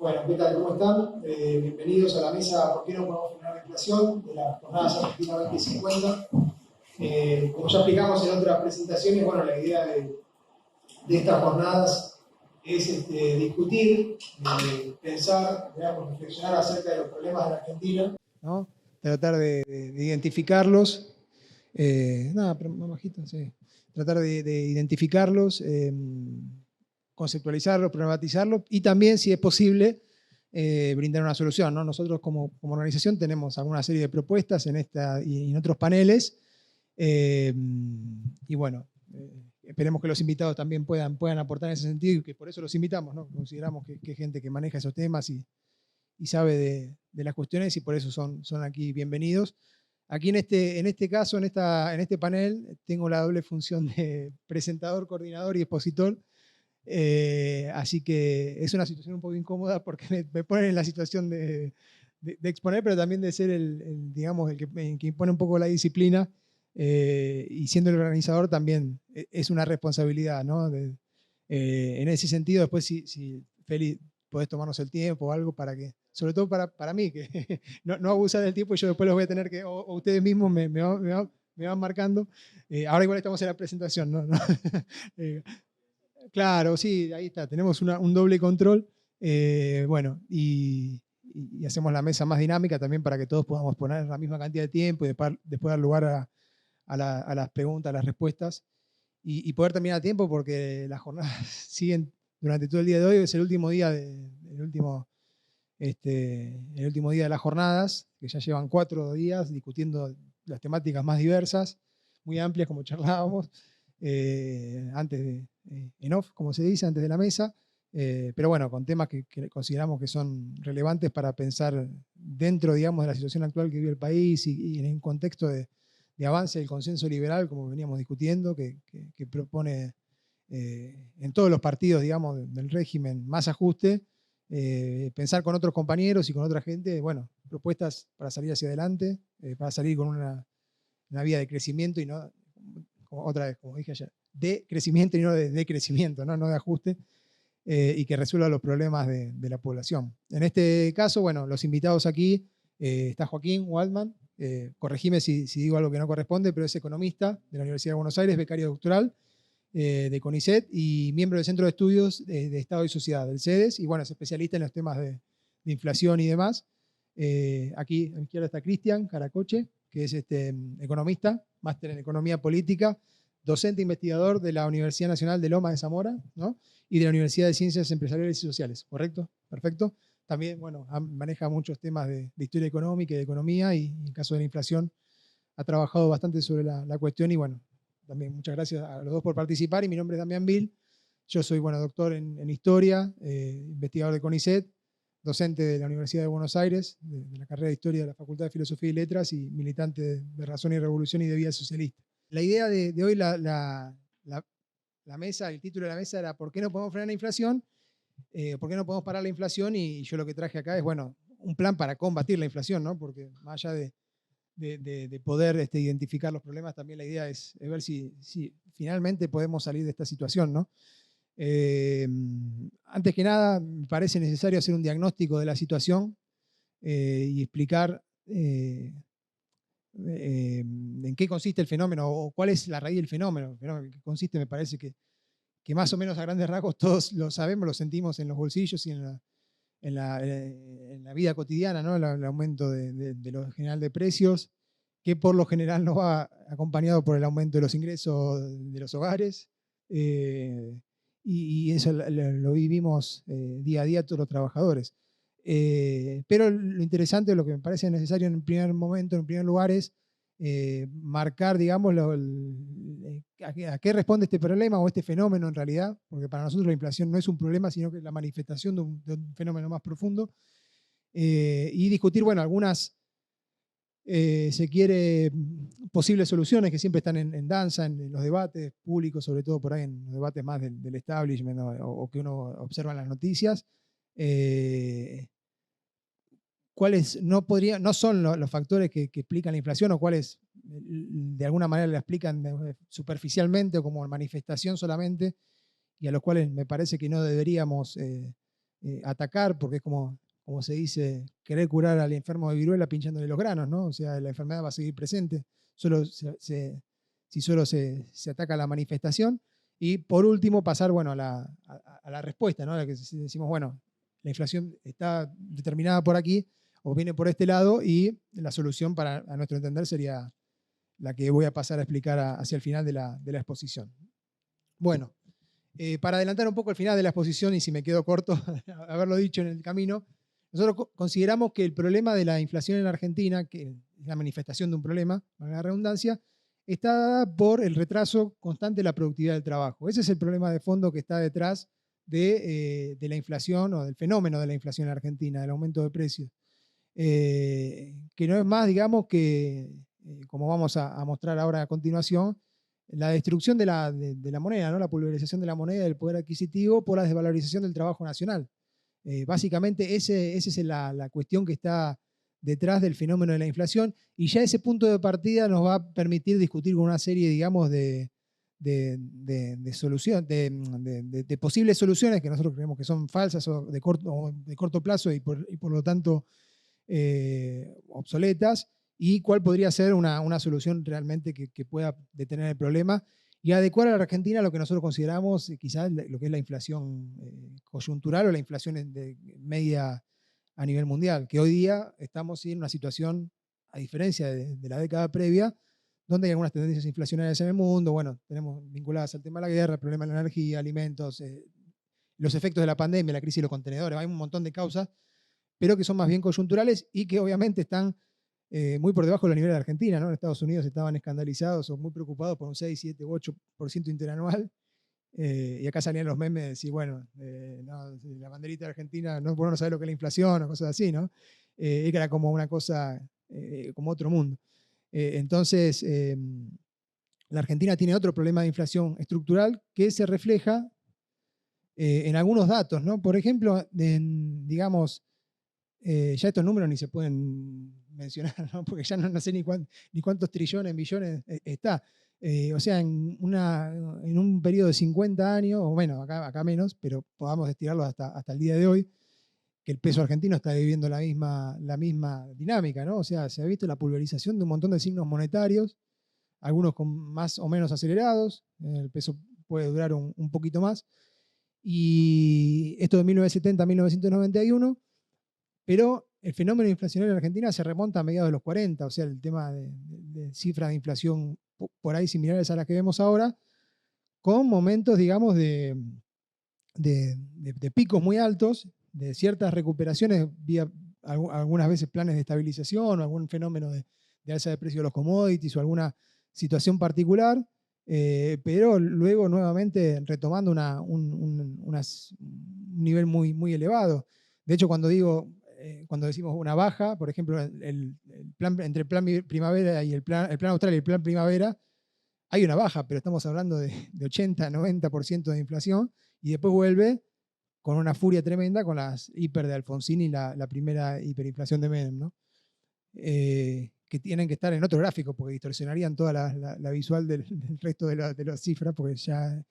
Bueno, ¿qué tal? ¿Cómo están? Bienvenidos a la mesa ¿Por qué no podemos frenar la inflación? De las jornadas Argentina 2050. Como ya explicamos en otras presentaciones, bueno, la idea de estas jornadas es discutir, pensar, digamos, reflexionar acerca de los problemas de la Argentina, ¿no? Tratar de identificarlos. Nada, pero más bajito, sí. Tratar de identificarlos, conceptualizarlos, problematizarlos y también, si es posible, brindar una solución, ¿no? Nosotros como organización tenemos alguna serie de propuestas en esta y en otros paneles y bueno, esperemos que los invitados también puedan aportar en ese sentido y que por eso los invitamos, ¿no? Consideramos que hay gente que maneja esos temas y sabe de las cuestiones y por eso son aquí bienvenidos. Aquí en este caso, en este panel, tengo la doble función de presentador, coordinador y expositor. Así que es una situación un poco incómoda porque me ponen en la situación de exponer, pero también de ser digamos, el que impone un poco la disciplina. Y siendo el organizador también es una responsabilidad, ¿no? En ese sentido, después si Feli, podés tomarnos el tiempo o algo para que, sobre todo para mí, que no abusar del tiempo y yo después los voy a tener que, o ustedes mismos me van marcando. Ahora igual estamos en la presentación, ¿no? Claro, sí, ahí está, tenemos un doble control. Bueno, y hacemos la mesa más dinámica también para que todos podamos poner la misma cantidad de tiempo y después dar lugar a las preguntas, a las respuestas y poder terminar a tiempo porque las jornadas siguen durante todo el día de hoy. Es el último día el último día de las jornadas, que ya llevan 4 días discutiendo las temáticas más diversas, muy amplias como charlábamos. Antes en off, como se dice, antes de la mesa, pero bueno, con temas que consideramos que son relevantes para pensar dentro, digamos, de la situación actual que vive el país y en un contexto de avance del consenso liberal, como veníamos discutiendo, que propone en todos los partidos, digamos, del régimen más ajuste, pensar con otros compañeros y con otra gente, bueno, propuestas para salir hacia adelante, para salir con una vía de crecimiento y no otra vez, como dije ayer, de crecimiento y no de decrecimiento, no de ajuste, y que resuelva los problemas de la población. En este caso, bueno, los invitados aquí, está Joaquín Waldman, corregime si digo algo que no corresponde, pero es economista de la Universidad de Buenos Aires, becario doctoral de CONICET y miembro del Centro de Estudios de Estado y Sociedad, del CEDES, y bueno, es especialista en los temas de inflación y demás. Aquí a mi izquierda está Cristian Caracoche, que es economista, máster en Economía Política, docente investigador de la Universidad Nacional de Lomas de Zamora, ¿no? Y de la Universidad de Ciencias Empresariales y Sociales, ¿correcto? Perfecto. También, bueno, maneja muchos temas de historia económica y de economía y en caso de la inflación ha trabajado bastante sobre la cuestión y bueno, también muchas gracias a los dos por participar y mi nombre es Damián Vil. Yo soy, bueno, doctor en Historia, investigador de CONICET, docente de la Universidad de Buenos Aires, de la carrera de Historia de la Facultad de Filosofía y Letras y militante de Razón y Revolución y de Vida Socialista. La idea de hoy, la mesa, el título de la mesa era ¿por qué no podemos frenar la inflación? ¿Por qué no podemos parar la inflación? Y yo lo que traje acá es, bueno, un plan para combatir la inflación, ¿no? Porque más allá de poder identificar los problemas, también la idea es ver si finalmente podemos salir de esta situación, ¿no? Antes que nada, me parece necesario hacer un diagnóstico de la situación y explicar en qué consiste el fenómeno o cuál es la raíz del fenómeno. El fenómeno que consiste, me parece que más o menos a grandes rasgos todos lo sabemos, lo sentimos en los bolsillos y en la vida cotidiana, ¿no? El aumento de lo general de precios, que por lo general no va acompañado por el aumento de los ingresos de los hogares. Y eso lo vivimos día a día todos los trabajadores. Pero lo interesante, lo que me parece necesario en primer momento, en primer lugar, es marcar, digamos, a qué responde este problema o este fenómeno en realidad, porque para nosotros la inflación no es un problema, sino que es la manifestación de un fenómeno más profundo, y discutir, bueno, algunas, se quiere, posibles soluciones que siempre están en danza, en los debates públicos, sobre todo por ahí en los debates más del establishment o que uno observa en las noticias. ¿Cuáles no son los factores que explican la inflación o cuáles de alguna manera la explican superficialmente o como manifestación solamente y a los cuales me parece que no deberíamos atacar, porque es como se dice, querer curar al enfermo de viruela pinchándole los granos, ¿no? O sea, la enfermedad va a seguir presente, si solo se ataca la manifestación. Y por último, pasar bueno, a la respuesta, ¿no? A la que decimos, bueno, la inflación está determinada por aquí o viene por este lado y la solución, a nuestro entender, sería la que voy a pasar a explicar hacia el final de la exposición. Bueno, para adelantar un poco el final de la exposición, y si me quedo corto, haberlo dicho en el camino, nosotros consideramos que el problema de la inflación en Argentina, que es la manifestación de un problema, valga la redundancia, está dada por el retraso constante de la productividad del trabajo. Ese es el problema de fondo que está detrás de la inflación o del fenómeno de la inflación en Argentina, del aumento de precios. Que no es más, digamos, que, como vamos a mostrar ahora a continuación, la destrucción de la moneda, ¿no? La pulverización de la moneda, del poder adquisitivo por la desvalorización del trabajo nacional. Básicamente esa es la cuestión que está detrás del fenómeno de la inflación, y ya ese punto de partida nos va a permitir discutir con una serie, digamos, de posibles soluciones que nosotros creemos que son falsas o de corto plazo y por lo tanto obsoletas, y cuál podría ser una solución realmente que pueda detener el problema y adecuar a la Argentina a lo que nosotros consideramos quizás lo que es la inflación coyuntural o la inflación media a nivel mundial, que hoy día estamos en una situación, a diferencia de la década previa, donde hay algunas tendencias inflacionarias en el mundo, bueno, tenemos vinculadas al tema de la guerra, el problema de la energía, alimentos, los efectos de la pandemia, la crisis de los contenedores, hay un montón de causas, pero que son más bien coyunturales y que obviamente están muy por debajo de los niveles de Argentina, ¿no? En Estados Unidos estaban escandalizados o muy preocupados por un 6, 7 u 8% interanual, y acá salían los memes de decir, bueno, no, la banderita de Argentina, no, por no saber lo que es la inflación o cosas así, ¿no? Que era como una cosa, como otro mundo. Entonces, la Argentina tiene otro problema de inflación estructural que se refleja en algunos datos, ¿no? Por ejemplo, digamos, ya estos números ni se pueden mencionar, ¿no? Porque ya no sé ni cuántos trillones, billones está. O sea, en un periodo de 50 años, o bueno, acá menos, pero podamos estirarlo hasta el día de hoy, que el peso argentino está viviendo la misma dinámica, ¿no? O sea, se ha visto la pulverización de un montón de signos monetarios, algunos más o menos acelerados, el peso puede durar un poquito más, y esto de 1970 a 1991, pero el fenómeno inflacionario en Argentina se remonta a mediados de los 40, o sea, el tema de cifras de inflación por ahí similares a las que vemos ahora, con momentos, digamos, de picos muy altos, de ciertas recuperaciones vía algunas veces planes de estabilización o algún fenómeno de alza de precio de los commodities o alguna situación particular, pero luego nuevamente retomando un nivel muy elevado. De hecho, cuando decimos una baja, por ejemplo, entre el plan primavera y el plan austral y el plan primavera, hay una baja, pero estamos hablando de 80, 90% de inflación, y después vuelve con una furia tremenda con las hiper de Alfonsín y la primera hiperinflación de Menem, ¿no? Que tienen que estar en otro gráfico porque distorsionarían toda la visual del resto de las cifras, porque ya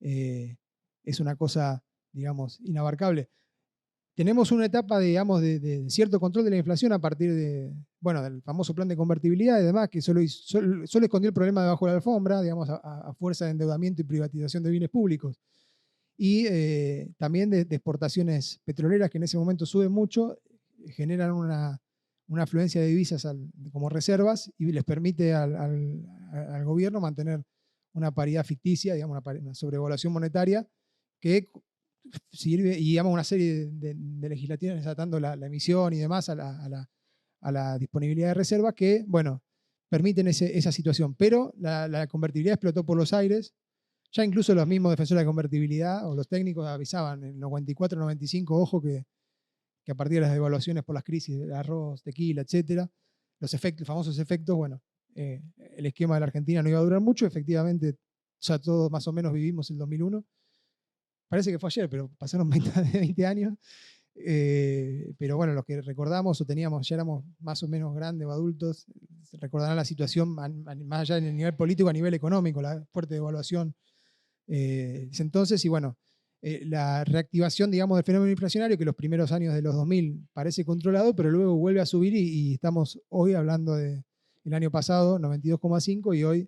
es una cosa, digamos, inabarcable. Tenemos una etapa, digamos, de cierto control de la inflación a partir del famoso plan de convertibilidad y demás, que solo escondió el problema debajo de la alfombra, digamos, a fuerza de endeudamiento y privatización de bienes públicos. Y también de exportaciones petroleras que en ese momento suben mucho, generan una afluencia de divisas como reservas y les permite al gobierno mantener una paridad ficticia, digamos, una sobrevaluación monetaria que sirve, y digamos, una serie de legislaciones atando la emisión y demás a la disponibilidad de reservas que, bueno, permiten esa situación. Pero la convertibilidad explotó por los aires. Ya incluso los mismos defensores de la convertibilidad o los técnicos avisaban en el 94, 95, ojo que a partir de las devaluaciones por las crisis de arroz, tequila, etcétera, los famosos efectos, bueno, el esquema de la Argentina no iba a durar mucho. Efectivamente, ya todos más o menos vivimos el 2001. Parece que fue ayer, pero pasaron 20 años. Pero bueno, los que recordamos o ya éramos más o menos grandes o adultos, recordarán la situación más allá en el nivel político, a nivel económico, la fuerte devaluación entonces. Y bueno, la reactivación, digamos, del fenómeno inflacionario, que los primeros años de los 2000 parece controlado, pero luego vuelve a subir y estamos hoy hablando del año pasado, 92,5, y hoy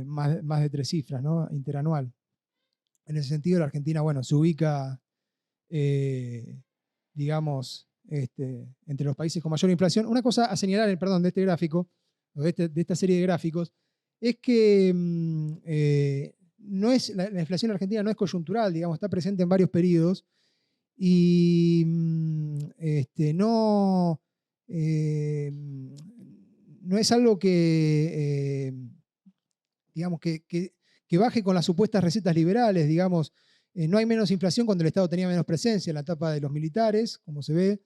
más de 3 cifras, ¿no? Interanual. En ese sentido, la Argentina, bueno, se ubica, digamos, entre los países con mayor inflación. Una cosa a señalar, perdón, de este gráfico, o de esta serie de gráficos, es que no es, la inflación argentina no es coyuntural, digamos, está presente en varios periodos y no, no es algo que, digamos, que baje con las supuestas recetas liberales, digamos. No hay menos inflación cuando el Estado tenía menos presencia en la etapa de los militares, como se ve,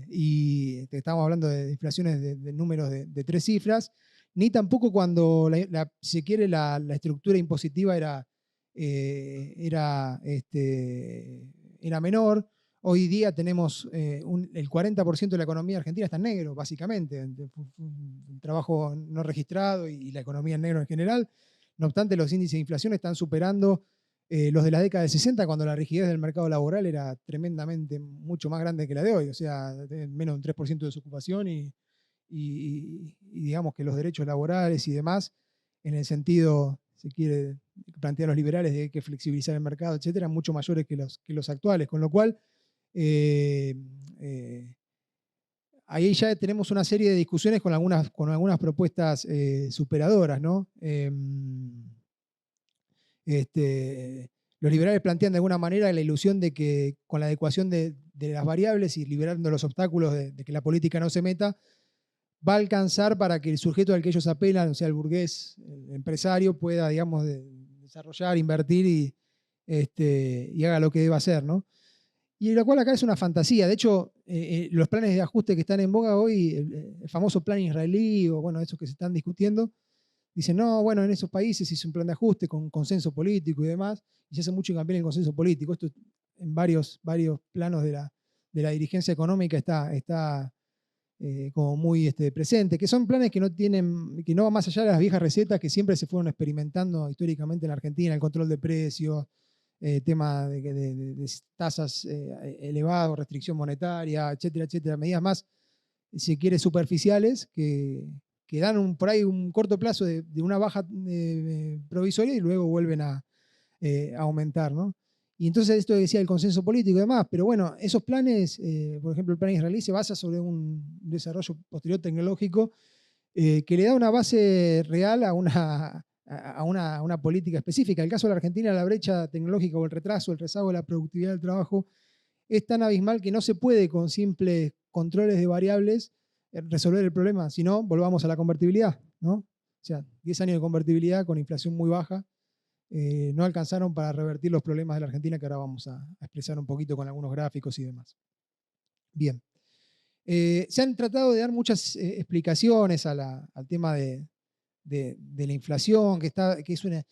y estamos hablando de inflaciones de números de 3 cifras, ni tampoco cuando, si se quiere, la estructura impositiva era menor. Hoy día tenemos el 40% de la economía argentina está en negro, básicamente, un trabajo no registrado y la economía en negro en general. No obstante, los índices de inflación están superando los de la década del 60, cuando la rigidez del mercado laboral era tremendamente mucho más grande que la de hoy, o sea, menos de un 3% de desocupación y digamos que los derechos laborales y demás, en el sentido, se quiere plantear los liberales de que hay que flexibilizar el mercado, etcétera, mucho mayores que los actuales, con lo cual ahí ya tenemos una serie de discusiones con algunas propuestas superadoras, ¿no? Los liberales plantean de alguna manera la ilusión de que con la adecuación de las variables y liberando los obstáculos de que la política no se meta, va a alcanzar para que el sujeto al que ellos apelan, o sea, el burgués, el empresario, pueda, digamos, desarrollar, invertir y haga lo que deba hacer, ¿no? Y lo cual acá es una fantasía. De hecho, los planes de ajuste que están en boga hoy, el famoso plan israelí, o bueno, esos que se están discutiendo, dicen, no, bueno, en esos países hizo un plan de ajuste con consenso político y demás, y se hace mucho hincapié en el consenso político. Esto en varios planos de la dirigencia económica está como muy presente, que son planes que no van más allá de las viejas recetas que siempre se fueron experimentando históricamente en la Argentina, el control de precios, tema de tasas elevadas, restricción monetaria, etcétera, etcétera, medidas más, si se quiere, superficiales, que dan por ahí un corto plazo de una baja provisoria y luego vuelven a aumentar, ¿no? Y entonces esto decía el consenso político y demás, pero bueno, esos planes, por ejemplo, el plan israelí se basa sobre un desarrollo posterior tecnológico que le da una base real a una política específica. En el caso de la Argentina, la brecha tecnológica o el retraso, el rezago de la productividad del trabajo es tan abismal que no se puede con simples controles de variables resolver el problema, si no, volvamos a la convertibilidad, ¿no? O sea, 10 años de convertibilidad con inflación muy baja no alcanzaron para revertir los problemas de la Argentina, que ahora vamos a expresar un poquito con algunos gráficos y demás. Bien. Se han tratado de dar muchas explicaciones al tema de la inflación, que es una...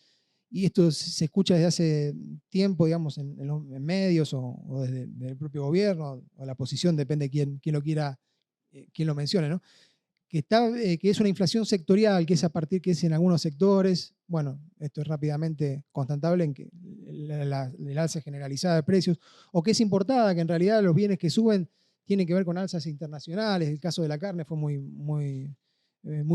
Y esto se escucha desde hace tiempo, digamos, en medios o desde el propio gobierno, o la posición, depende de quién lo quiera, quién lo mencione, ¿no? Que es una inflación sectorial, que es en algunos sectores. Bueno, esto es rápidamente constatable en que el alza generalizada de precios, o que es importada, que en realidad los bienes que suben tienen que ver con alzas internacionales. El caso de la carne fue muy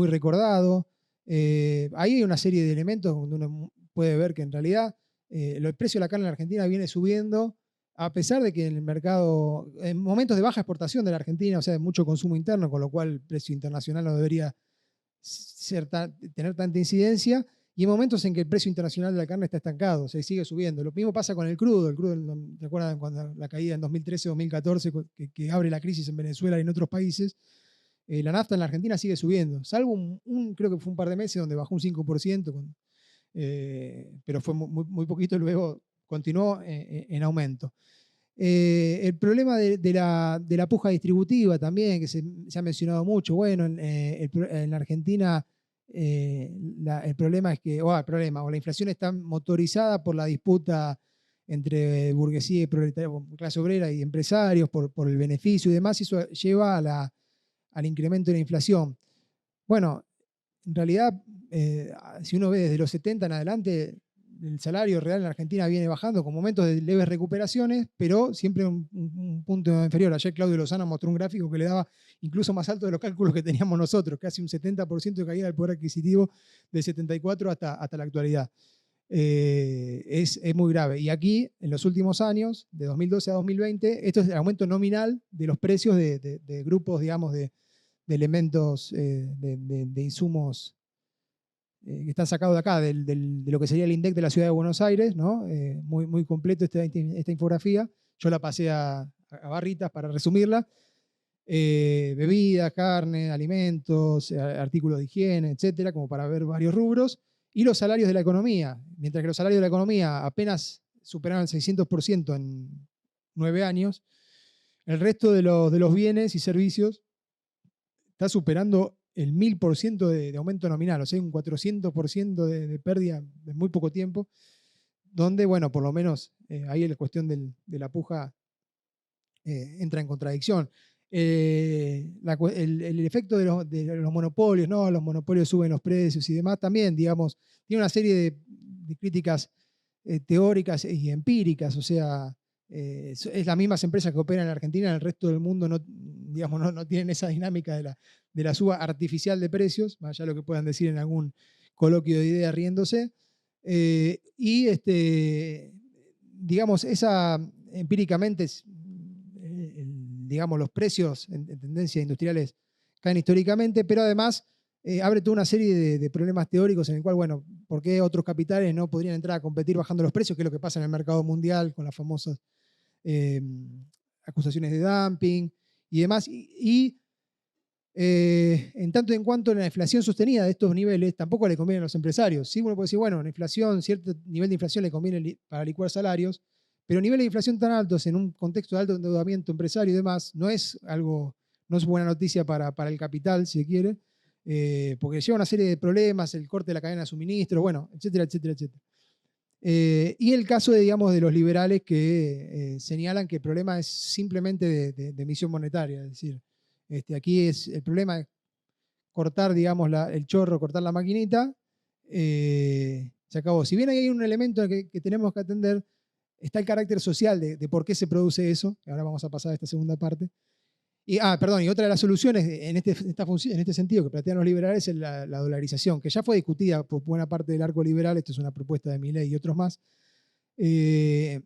recordado. Ahí hay una serie de elementos donde uno puede ver que en realidad el precio de la carne en la Argentina viene subiendo, a pesar de que en el mercado, en momentos de baja exportación de la Argentina, o sea, de mucho consumo interno, con lo cual el precio internacional no debería tener tanta incidencia, y en momentos en que el precio internacional de la carne está estancado, o sea, sigue subiendo. Lo mismo pasa con el crudo. El crudo, ¿recuerdan cuando la caída en 2013-2014, que abre la crisis en Venezuela y en otros países? La nafta en la Argentina sigue subiendo, salvo creo que fue un par de meses donde bajó un 5%, pero fue muy poquito y luego continuó en aumento. El problema de la puja distributiva también, que se ha mencionado mucho. Bueno, en la Argentina el problema es que, o la inflación está motorizada por la disputa entre burguesía y proletariado, clase obrera y empresarios por el beneficio y demás, y eso lleva al incremento de la inflación. Bueno, en realidad, si uno ve desde los 70 en adelante, el salario real en Argentina viene bajando con momentos de leves recuperaciones, pero siempre un punto inferior. Ayer Claudio Lozano mostró un gráfico que le daba incluso más alto de los cálculos que teníamos nosotros, casi un 70% de caída del poder adquisitivo del 74 hasta la actualidad. Es muy grave. Y aquí, en los últimos años, de 2012 a 2020, esto es el aumento nominal de los precios de grupos, digamos, de elementos, de insumos que están sacados de acá, de lo que sería el INDEC de la Ciudad de Buenos Aires, ¿no? Muy completo esta infografía. Yo la pasé a barritas para resumirla. Bebidas, carne, alimentos, artículos de higiene, etcétera, como para ver varios rubros. Y los salarios de la economía. Mientras que los salarios de la economía apenas superaron el 600% en 9 años, el resto de los bienes y servicios está superando el 1000% de aumento nominal, o sea, un 400% de pérdida en muy poco tiempo, donde, bueno, por lo menos ahí la cuestión de la puja entra en contradicción. El efecto de los monopolios, ¿no? Los monopolios suben los precios y demás, también, digamos, tiene una serie de críticas teóricas y empíricas, o sea, es las mismas empresas que operan en Argentina, en el resto del mundo no, digamos, no tienen esa dinámica de la suba artificial de precios, más allá de lo que puedan decir en algún coloquio de ideas riéndose. Digamos, esa empíricamente, digamos, los precios en tendencias industriales caen históricamente, pero además abre toda una serie de problemas teóricos en el cual, bueno, ¿por qué otros capitales no podrían entrar a competir bajando los precios? Que es lo que pasa en el mercado mundial con las famosas acusaciones de dumping y demás. En tanto en cuanto la inflación sostenida de estos niveles tampoco le conviene a los empresarios. Sí, uno puede decir, bueno, la inflación, cierto nivel de inflación le conviene para licuar salarios, pero niveles de inflación tan altos en un contexto de alto endeudamiento empresario y demás no es buena noticia para el capital, si se quiere, porque lleva una serie de problemas, el corte de la cadena de suministro, bueno, etcétera, etcétera, etcétera. Y el caso, digamos, de los liberales que señalan que el problema es simplemente de emisión monetaria, es decir, aquí el problema es cortar, digamos, el chorro, cortar la maquinita, se acabó. Si bien hay un elemento que tenemos que atender, está el carácter social de por qué se produce eso, que ahora vamos a pasar a esta segunda parte. Y otra de las soluciones en este sentido que plantean los liberales es la dolarización, que ya fue discutida por buena parte del arco liberal. Esto es una propuesta de Milei y otros más. Pero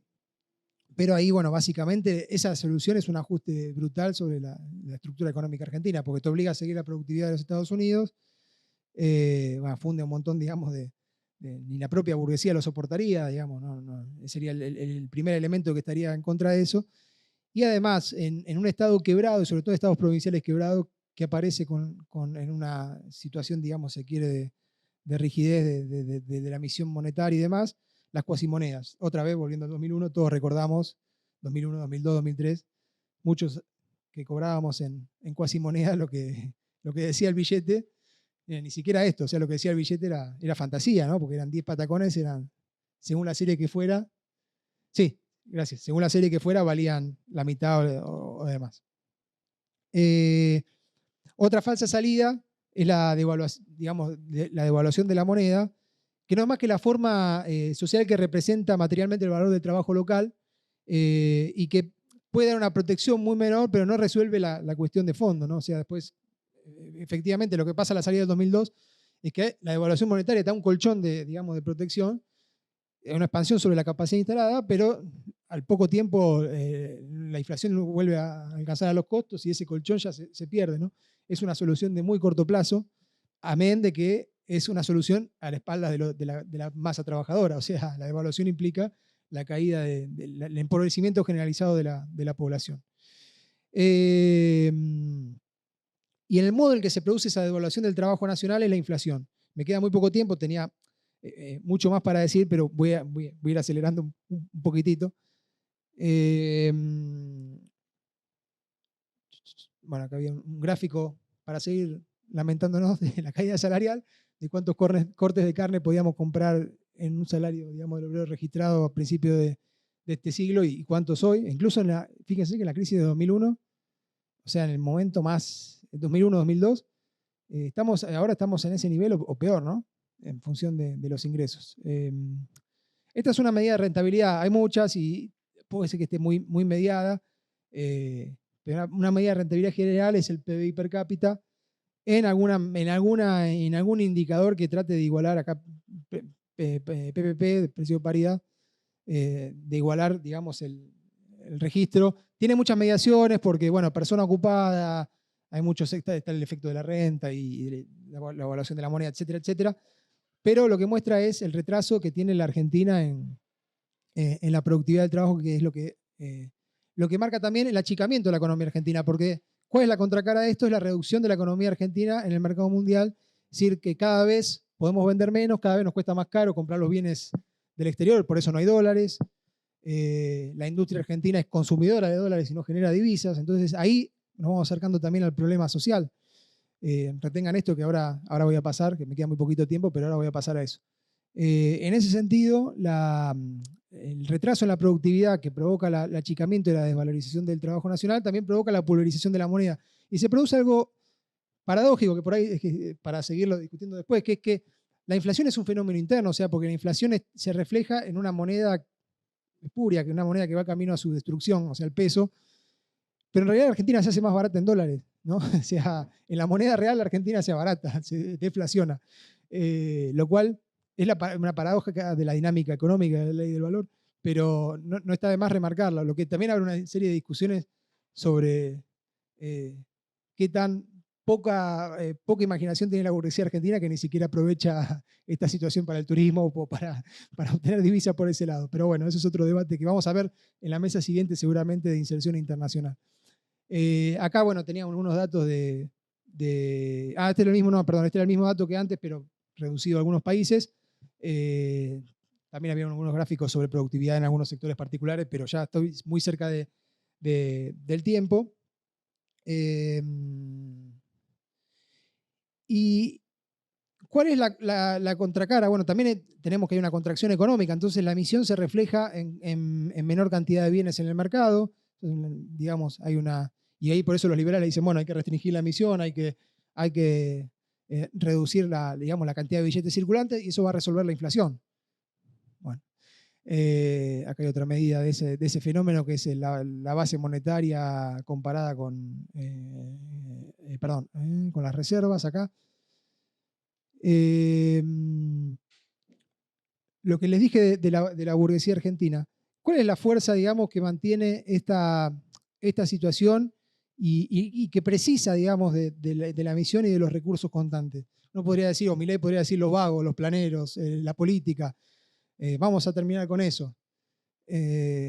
ahí, bueno, básicamente esa solución es un ajuste brutal sobre la estructura económica argentina, porque te obliga a seguir la productividad de los Estados Unidos, funde un montón, digamos, ni la propia burguesía lo soportaría, digamos, sería el primer elemento que estaría en contra de eso. Y además, en un estado quebrado, y sobre todo estados provinciales quebrados, que aparece en una situación, digamos, se quiere, de rigidez de la emisión monetaria y demás, las cuasimonedas. Otra vez, volviendo al 2001, todos recordamos 2001, 2002, 2003, muchos que cobrábamos en cuasimonedas lo que decía el billete, ni siquiera esto, o sea, lo que decía el billete era fantasía, ¿no? Porque eran 10 patacones, según la serie que fuera, sí, gracias, según la serie que fuera, valían la mitad o demás. Otra falsa salida es la devaluación de la moneda, que no es más que la forma social que representa materialmente el valor del trabajo local y que puede dar una protección muy menor, pero no resuelve la cuestión de fondo, ¿no? O sea, después, efectivamente, lo que pasa a la salida del 2002 es que la devaluación monetaria da un colchón de protección, una expansión sobre la capacidad instalada, pero al poco tiempo la inflación vuelve a alcanzar a los costos y ese colchón ya se pierde, ¿no? Es una solución de muy corto plazo, amén de que es una solución a la espalda de la masa trabajadora. O sea, la devaluación implica la caída del empobrecimiento generalizado de la población. Y en el modo en que se produce esa devaluación del trabajo nacional es la inflación. Me queda muy poco tiempo, tenía mucho más para decir, pero voy a ir acelerando un poquitito. Bueno, acá había un gráfico para seguir lamentándonos de la caída salarial, de cuántos cortes de carne podíamos comprar en un salario, digamos, del obrero registrado a principios de este siglo y cuántos hoy. Incluso fíjense que en la crisis de 2001, o sea, en el momento más, 2001-2002, ahora estamos en ese nivel o peor, ¿no? En función de los ingresos. Esta es una medida de rentabilidad, hay muchas y puede ser que esté muy, muy mediada, pero una medida de rentabilidad general es el PBI per cápita en algún indicador que trate de igualar acá PPP, precio de paridad, de igualar, digamos, el registro. Tiene muchas mediaciones porque, bueno, persona ocupada, hay muchos, está el efecto de la renta y la evaluación de la moneda, etcétera, etcétera. Pero lo que muestra es el retraso que tiene la Argentina en la productividad del trabajo, que es lo que marca también el achicamiento de la economía argentina, porque ¿cuál es la contracara de esto? Es la reducción de la economía argentina en el mercado mundial, es decir, que cada vez podemos vender menos, cada vez nos cuesta más caro comprar los bienes del exterior, por eso no hay dólares. La industria argentina es consumidora de dólares y no genera divisas, entonces ahí nos vamos acercando también al problema social. Retengan esto que ahora voy a pasar, que me queda muy poquito tiempo, pero ahora voy a pasar a eso. En ese sentido, el retraso en la productividad que provoca el achicamiento y la desvalorización del trabajo nacional también provoca la pulverización de la moneda. Y se produce algo paradójico, que por ahí, es que, para seguirlo discutiendo después, que es que la inflación es un fenómeno interno, o sea, porque la inflación se refleja en una moneda espuria, que es una moneda que va camino a su destrucción, o sea, el peso, pero en realidad la Argentina se hace más barata en dólares, ¿no? O sea, en la moneda real la Argentina se abarata, se deflaciona, lo cual es una paradoja de la dinámica económica de la ley del valor, pero no está de más remarcarlo. Lo que también abre una serie de discusiones sobre qué tan poca imaginación tiene la burguesía argentina, que ni siquiera aprovecha esta situación para el turismo o para obtener divisas por ese lado. Pero bueno, eso es otro debate que vamos a ver en la mesa siguiente seguramente de inserción internacional. Acá, bueno, teníamos algunos datos este era el mismo, no, perdón, este era el mismo dato que antes, pero reducido a algunos países. También había algunos gráficos sobre productividad en algunos sectores particulares, pero ya estoy muy cerca del tiempo. ¿Y cuál es la contracara? Bueno, también tenemos que hay una contracción económica, entonces la emisión se refleja en menor cantidad de bienes en el mercado. Entonces, digamos, y ahí por eso los liberales dicen, bueno, hay que restringir la emisión, hay que reducir digamos, la cantidad de billetes circulantes y eso va a resolver la inflación. Bueno, acá hay otra medida de ese fenómeno que es la base monetaria comparada con las reservas acá. Lo que les dije de la burguesía argentina, ¿cuál es la fuerza, digamos, que mantiene esta situación y que precisa, digamos, de la misión y de los recursos constantes? No podría decir, o Milei podría decir los vagos, los planeros, la política. Vamos a terminar con eso.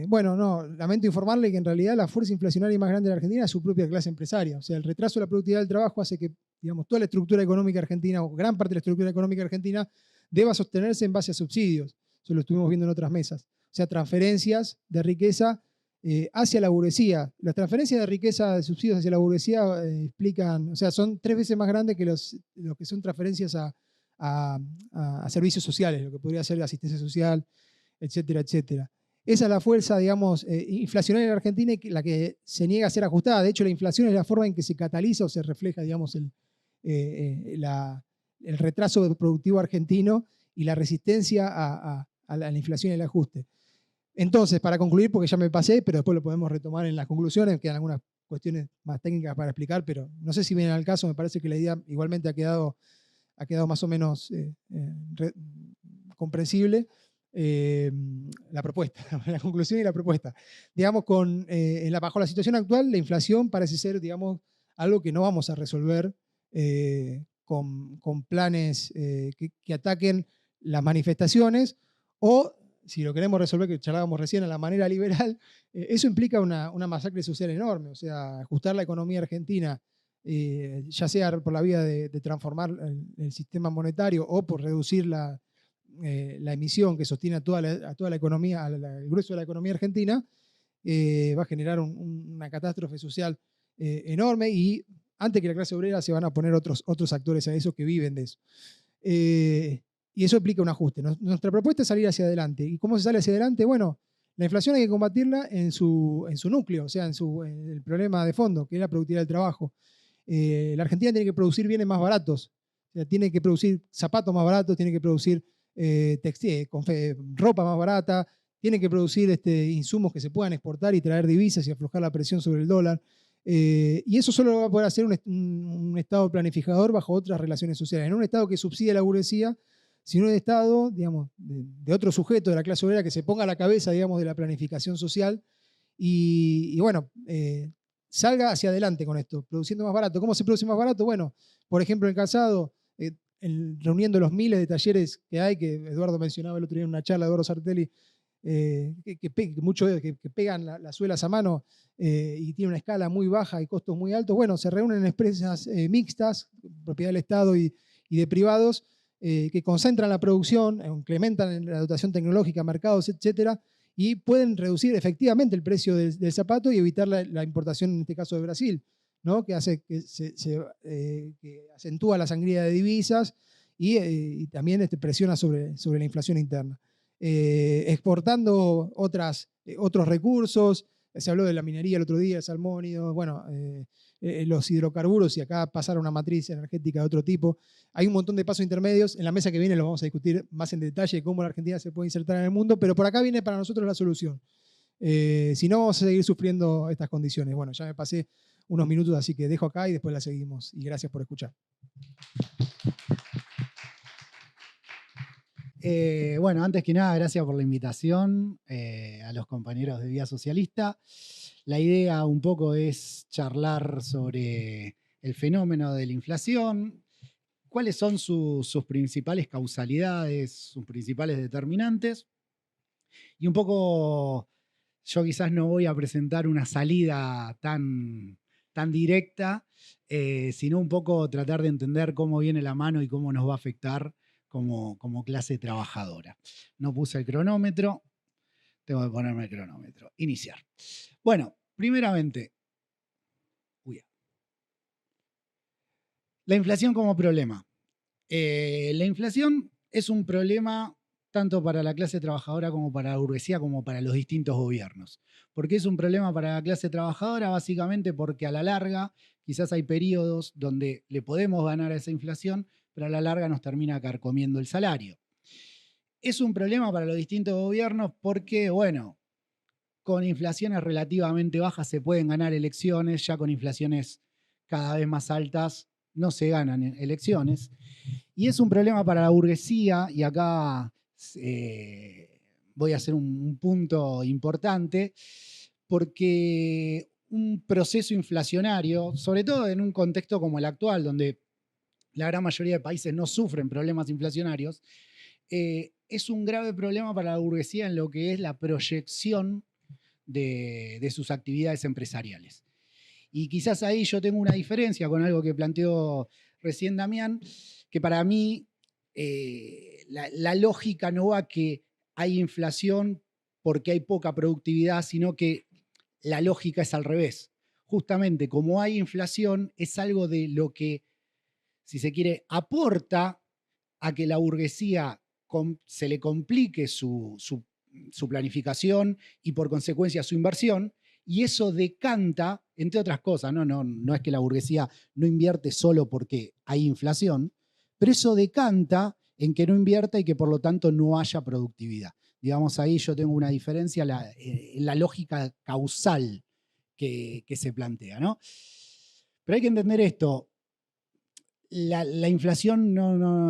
Bueno, no, lamento informarle que en realidad la fuerza inflacionaria más grande de la Argentina es su propia clase empresaria. O sea, el retraso de la productividad del trabajo hace que, digamos, toda la estructura económica argentina, o gran parte de la estructura económica argentina, deba sostenerse en base a subsidios. Eso lo estuvimos viendo en otras mesas. O sea, transferencias de riqueza hacia la burguesía. Las transferencias de riqueza de subsidios hacia la burguesía explican, o sea, son 3 veces más grandes que lo que son transferencias a servicios sociales, lo que podría ser asistencia social, etcétera, etcétera. Esa es la fuerza, digamos, inflacionaria en la Argentina y la que se niega a ser ajustada. De hecho, la inflación es la forma en que se cataliza o se refleja, digamos, el retraso productivo argentino y la resistencia a la inflación y el ajuste. Entonces, para concluir, porque ya me pasé, pero después lo podemos retomar en las conclusiones, quedan algunas cuestiones más técnicas para explicar, pero no sé si vienen al caso, me parece que la idea igualmente ha quedado más o menos comprensible. La propuesta, la conclusión y la propuesta. Digamos, bajo la situación actual, la inflación parece ser, digamos, algo que no vamos a resolver con planes que ataquen las manifestaciones, o si lo queremos resolver, que charlábamos recién, a la manera liberal, eso implica una masacre social enorme. O sea, ajustar la economía argentina, ya sea por la vía de transformar el sistema monetario o por reducir la emisión que sostiene a toda la economía, al grueso de la economía argentina, va a generar una catástrofe social enorme y antes que la clase obrera se van a poner otros actores a eso que viven de eso. Y eso implica un ajuste. Nuestra propuesta es salir hacia adelante. ¿Y cómo se sale hacia adelante? Bueno, la inflación hay que combatirla en su núcleo, o sea, en el problema de fondo, que es la productividad del trabajo. La Argentina tiene que producir bienes más baratos, o sea, tiene que producir zapatos más baratos, tiene que producir ropa más barata, tienen que producir insumos que se puedan exportar y traer divisas y aflojar la presión sobre el dólar. Y eso solo lo va a poder hacer un Estado planificador bajo otras relaciones sociales. No un Estado que subsidie a la burguesía, sino un Estado, digamos, de otro sujeto de la clase obrera que se ponga a la cabeza, digamos, de la planificación social y bueno, salga hacia adelante con esto, produciendo más barato. ¿Cómo se produce más barato? Bueno, por ejemplo, en calzado, reuniendo los miles de talleres que hay, que Eduardo mencionaba el otro día en una charla, Eduardo Sartelli, que pegan las suelas a mano y tienen una escala muy baja y costos muy altos. Bueno, se reúnen en empresas mixtas, propiedad del Estado y de privados, que concentran la producción, incrementan la dotación tecnológica, mercados, etcétera, y pueden reducir efectivamente el precio del zapato y evitar la importación, en este caso de Brasil, ¿no? Que hace que acentúa la sangría de divisas y también presiona sobre la inflación interna. Exportando otros recursos, se habló de la minería el otro día, el salmónido, bueno, los hidrocarburos, y acá pasar a una matriz energética de otro tipo. Hay un montón de pasos intermedios. En la mesa que viene lo vamos a discutir más en detalle, cómo la Argentina se puede insertar en el mundo, pero por acá viene para nosotros la solución. Si no, vamos a seguir sufriendo estas condiciones. Bueno, ya me pasé unos minutos, así que dejo acá y después la seguimos. Y gracias por escuchar. Bueno, antes que nada, gracias por la invitación a los compañeros de Vía Socialista. La idea un poco es charlar sobre el fenómeno de la inflación, cuáles son sus principales causalidades, sus principales determinantes, y un poco yo quizás no voy a presentar una salida tan directa, sino un poco tratar de entender cómo viene la mano y cómo nos va a afectar como clase trabajadora. No puse el cronómetro, tengo que ponerme el cronómetro. Iniciar. Bueno, primeramente, la inflación como problema. La inflación es un problema tanto para la clase trabajadora como para la burguesía, como para los distintos gobiernos. ¿Por qué es un problema para la clase trabajadora? Básicamente porque a la larga quizás hay periodos donde le podemos ganar a esa inflación, pero a la larga nos termina carcomiendo el salario. Es un problema para los distintos gobiernos porque, bueno, con inflaciones relativamente bajas se pueden ganar elecciones, ya con inflaciones cada vez más altas no se ganan elecciones. Y es un problema para la burguesía, y acá voy a hacer un punto importante, porque un proceso inflacionario, sobre todo en un contexto como el actual, donde la gran mayoría de países no sufren problemas inflacionarios, es un grave problema para la burguesía en lo que es la proyección de sus actividades empresariales. Y quizás ahí yo tengo una diferencia con algo que planteó recién Damián, que para mí la lógica no va que hay inflación porque hay poca productividad, sino que la lógica es al revés. Justamente como hay inflación, es algo de lo que, si se quiere, aporta a que la burguesía se le complique su planificación y por consecuencia su inversión, y eso decanta, entre otras cosas, no es que la burguesía no invierte solo porque hay inflación, pero eso decanta en que no invierta y que por lo tanto no haya productividad. Digamos, ahí yo tengo una diferencia en la lógica causal que se plantea, ¿no? Pero hay que entender esto. La inflación,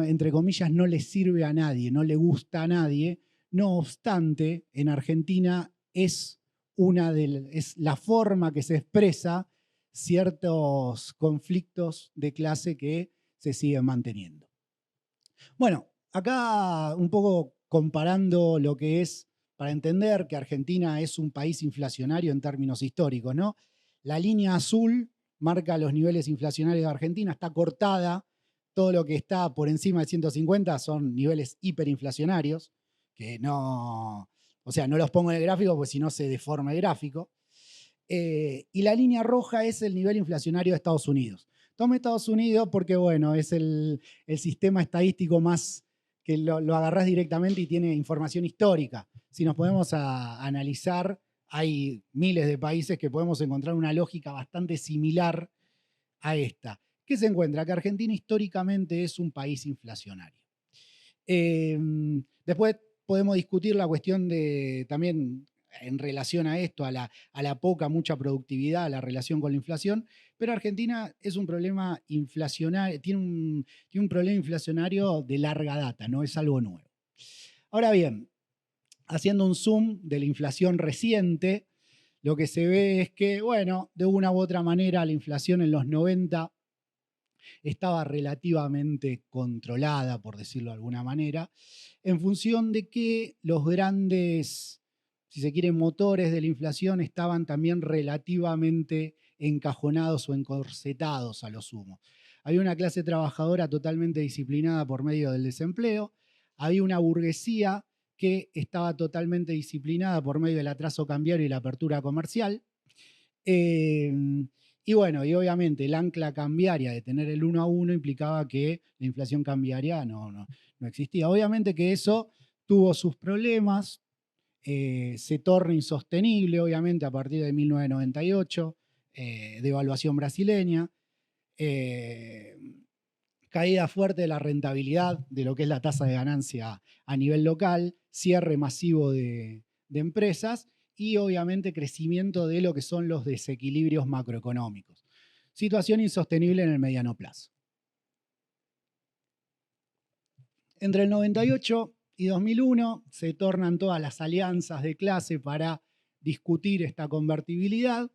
entre comillas, no le sirve a nadie, no le gusta a nadie. No obstante, en Argentina es la forma que se expresa ciertos conflictos de clase que se siguen manteniendo. Bueno, acá un poco comparando lo que es, para entender que Argentina es un país inflacionario en términos históricos, ¿no? La línea azul marca los niveles inflacionarios de Argentina, está cortada, todo lo que está por encima de 150 son niveles hiperinflacionarios, que no los pongo en el gráfico porque si no se deforma el gráfico. Y la línea roja es el nivel inflacionario de Estados Unidos. Tome Estados Unidos porque, bueno, es el sistema estadístico más que lo agarrás directamente y tiene información histórica. Si nos podemos analizar, hay miles de países que podemos encontrar una lógica bastante similar a esta. ¿Qué se encuentra? Que Argentina históricamente es un país inflacionario. Después podemos discutir la cuestión de también en relación a esto, a la mucha productividad, a la relación con la inflación, pero Argentina es un problema inflacionario, tiene un problema inflacionario de larga data, no es algo nuevo. Ahora bien, haciendo un zoom de la inflación reciente, lo que se ve es que, bueno, de una u otra manera la inflación en los 90 estaba relativamente controlada, por decirlo de alguna manera, en función de que los grandes, si se quieren, motores de la inflación estaban también relativamente encajonados o encorsetados a lo sumo. Había una clase trabajadora totalmente disciplinada por medio del desempleo, había una burguesía que estaba totalmente disciplinada por medio del atraso cambiario y la apertura comercial. Y bueno, y obviamente el ancla cambiaria de tener el 1 a 1 implicaba que la inflación cambiaria no existía. Obviamente que eso tuvo sus problemas, se torna insostenible, obviamente, a partir de 1998, devaluación brasileña, caída fuerte de la rentabilidad de lo que es la tasa de ganancia a nivel local, cierre masivo de empresas y obviamente crecimiento de lo que son los desequilibrios macroeconómicos. Situación insostenible en el mediano plazo. Entre el 98 y 2001 se tornan todas las alianzas de clase para discutir esta convertibilidad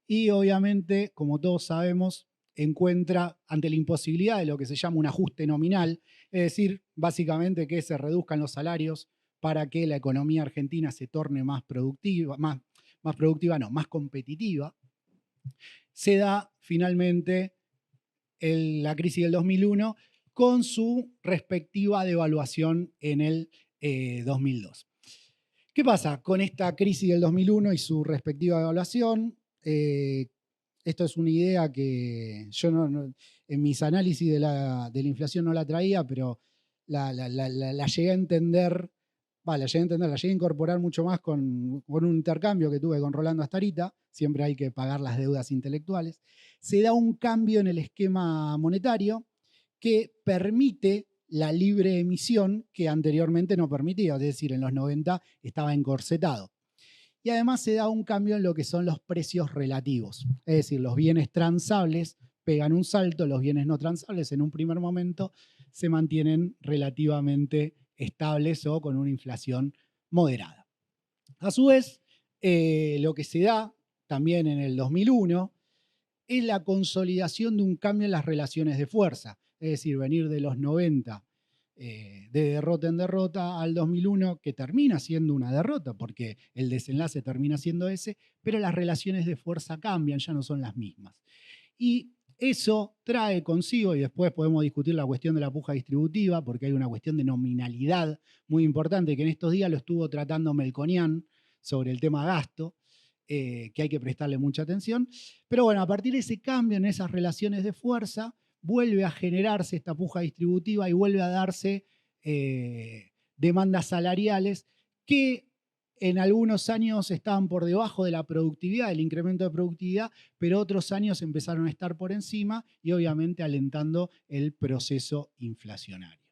y obviamente, como todos sabemos, encuentra ante la imposibilidad de lo que se llama un ajuste nominal, es decir, básicamente que se reduzcan los salarios para que la economía argentina se torne más productiva, más competitiva, se da finalmente la crisis del 2001 con su respectiva devaluación en el 2002. ¿Qué pasa con esta crisis del 2001 y su respectiva devaluación? Esto es una idea que yo en mis análisis de la inflación no la traía, pero la llegué a entender, la llegué a incorporar mucho más con un intercambio que tuve con Rolando Astarita. Siempre hay que pagar las deudas intelectuales. Se da un cambio en el esquema monetario que permite la libre emisión que anteriormente no permitía, es decir, en los 90 estaba encorsetado. Y además se da un cambio en lo que son los precios relativos, es decir, los bienes transables pegan un salto, los bienes no transables en un primer momento se mantienen relativamente estables o con una inflación moderada. A su vez, lo que se da también en el 2001 es la consolidación de un cambio en las relaciones de fuerza, es decir, venir de los 90 de derrota en derrota al 2001, que termina siendo una derrota, porque el desenlace termina siendo ese, pero las relaciones de fuerza cambian, ya no son las mismas. Y eso trae consigo, y después podemos discutir la cuestión de la puja distributiva, porque hay una cuestión de nominalidad muy importante, que en estos días lo estuvo tratando Melconian sobre el tema gasto, que hay que prestarle mucha atención. Pero bueno, a partir de ese cambio en esas relaciones de fuerza, vuelve a generarse esta puja distributiva y vuelve a darse demandas salariales que en algunos años estaban por debajo de la productividad, del incremento de productividad, pero otros años empezaron a estar por encima y obviamente alentando el proceso inflacionario.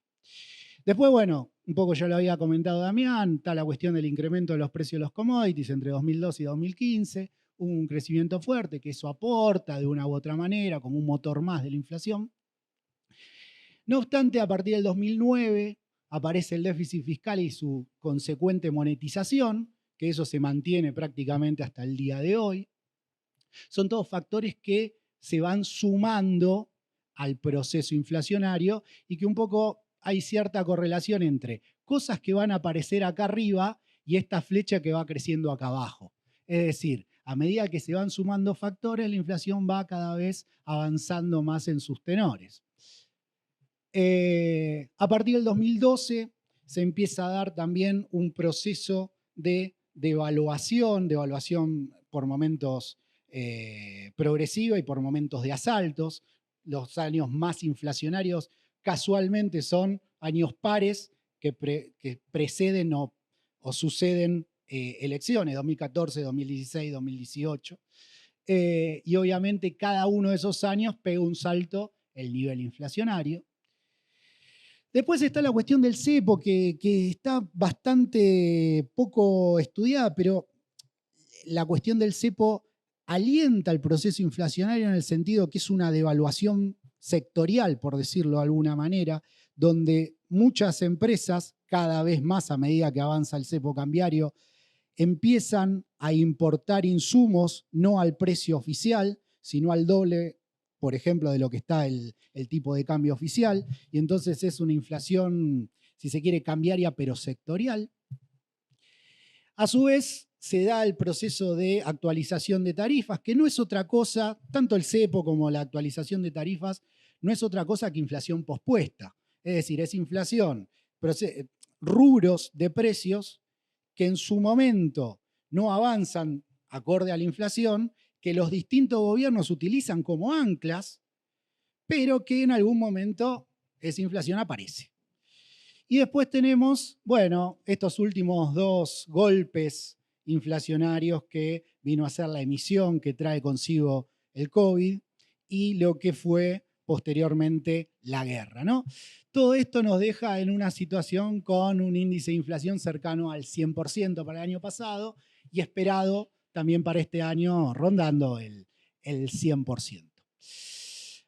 Después, bueno, un poco ya lo había comentado Damián, está la cuestión del incremento de los precios de los commodities entre 2002 y 2015, hubo un crecimiento fuerte, que eso aporta de una u otra manera como un motor más de la inflación. No obstante, a partir del 2009 aparece el déficit fiscal y su consecuente monetización, que eso se mantiene prácticamente hasta el día de hoy. Son todos factores que se van sumando al proceso inflacionario y que un poco hay cierta correlación entre cosas que van a aparecer acá arriba y esta flecha que va creciendo acá abajo. Es decir, a medida que se van sumando factores, la inflación va cada vez avanzando más en sus tenores. A partir del 2012 se empieza a dar también un proceso de devaluación por momentos progresiva y por momentos de asaltos. Los años más inflacionarios casualmente son años pares que preceden o suceden elecciones, 2014, 2016, 2018. Y obviamente cada uno de esos años pega un salto el nivel inflacionario. Después está la cuestión del cepo, que está bastante poco estudiada, pero la cuestión del cepo alienta el proceso inflacionario en el sentido que es una devaluación sectorial, por decirlo de alguna manera, donde muchas empresas, cada vez más a medida que avanza el cepo cambiario, empiezan a importar insumos no al precio oficial, sino al doble, por ejemplo, de lo que está el tipo de cambio oficial, y entonces es una inflación, si se quiere, cambiaria, pero sectorial. A su vez, se da el proceso de actualización de tarifas, que no es otra cosa, tanto el cepo como la actualización de tarifas, no es otra cosa que inflación pospuesta. Es decir, es inflación, rubros de precios que en su momento no avanzan acorde a la inflación, que los distintos gobiernos utilizan como anclas, pero que en algún momento esa inflación aparece. Y después tenemos, bueno, estos últimos dos golpes inflacionarios que vino a ser la emisión que trae consigo el COVID y lo que fue posteriormente la guerra, ¿no? Todo esto nos deja en una situación con un índice de inflación cercano al 100% para el año pasado y esperado también para este año rondando el 100%.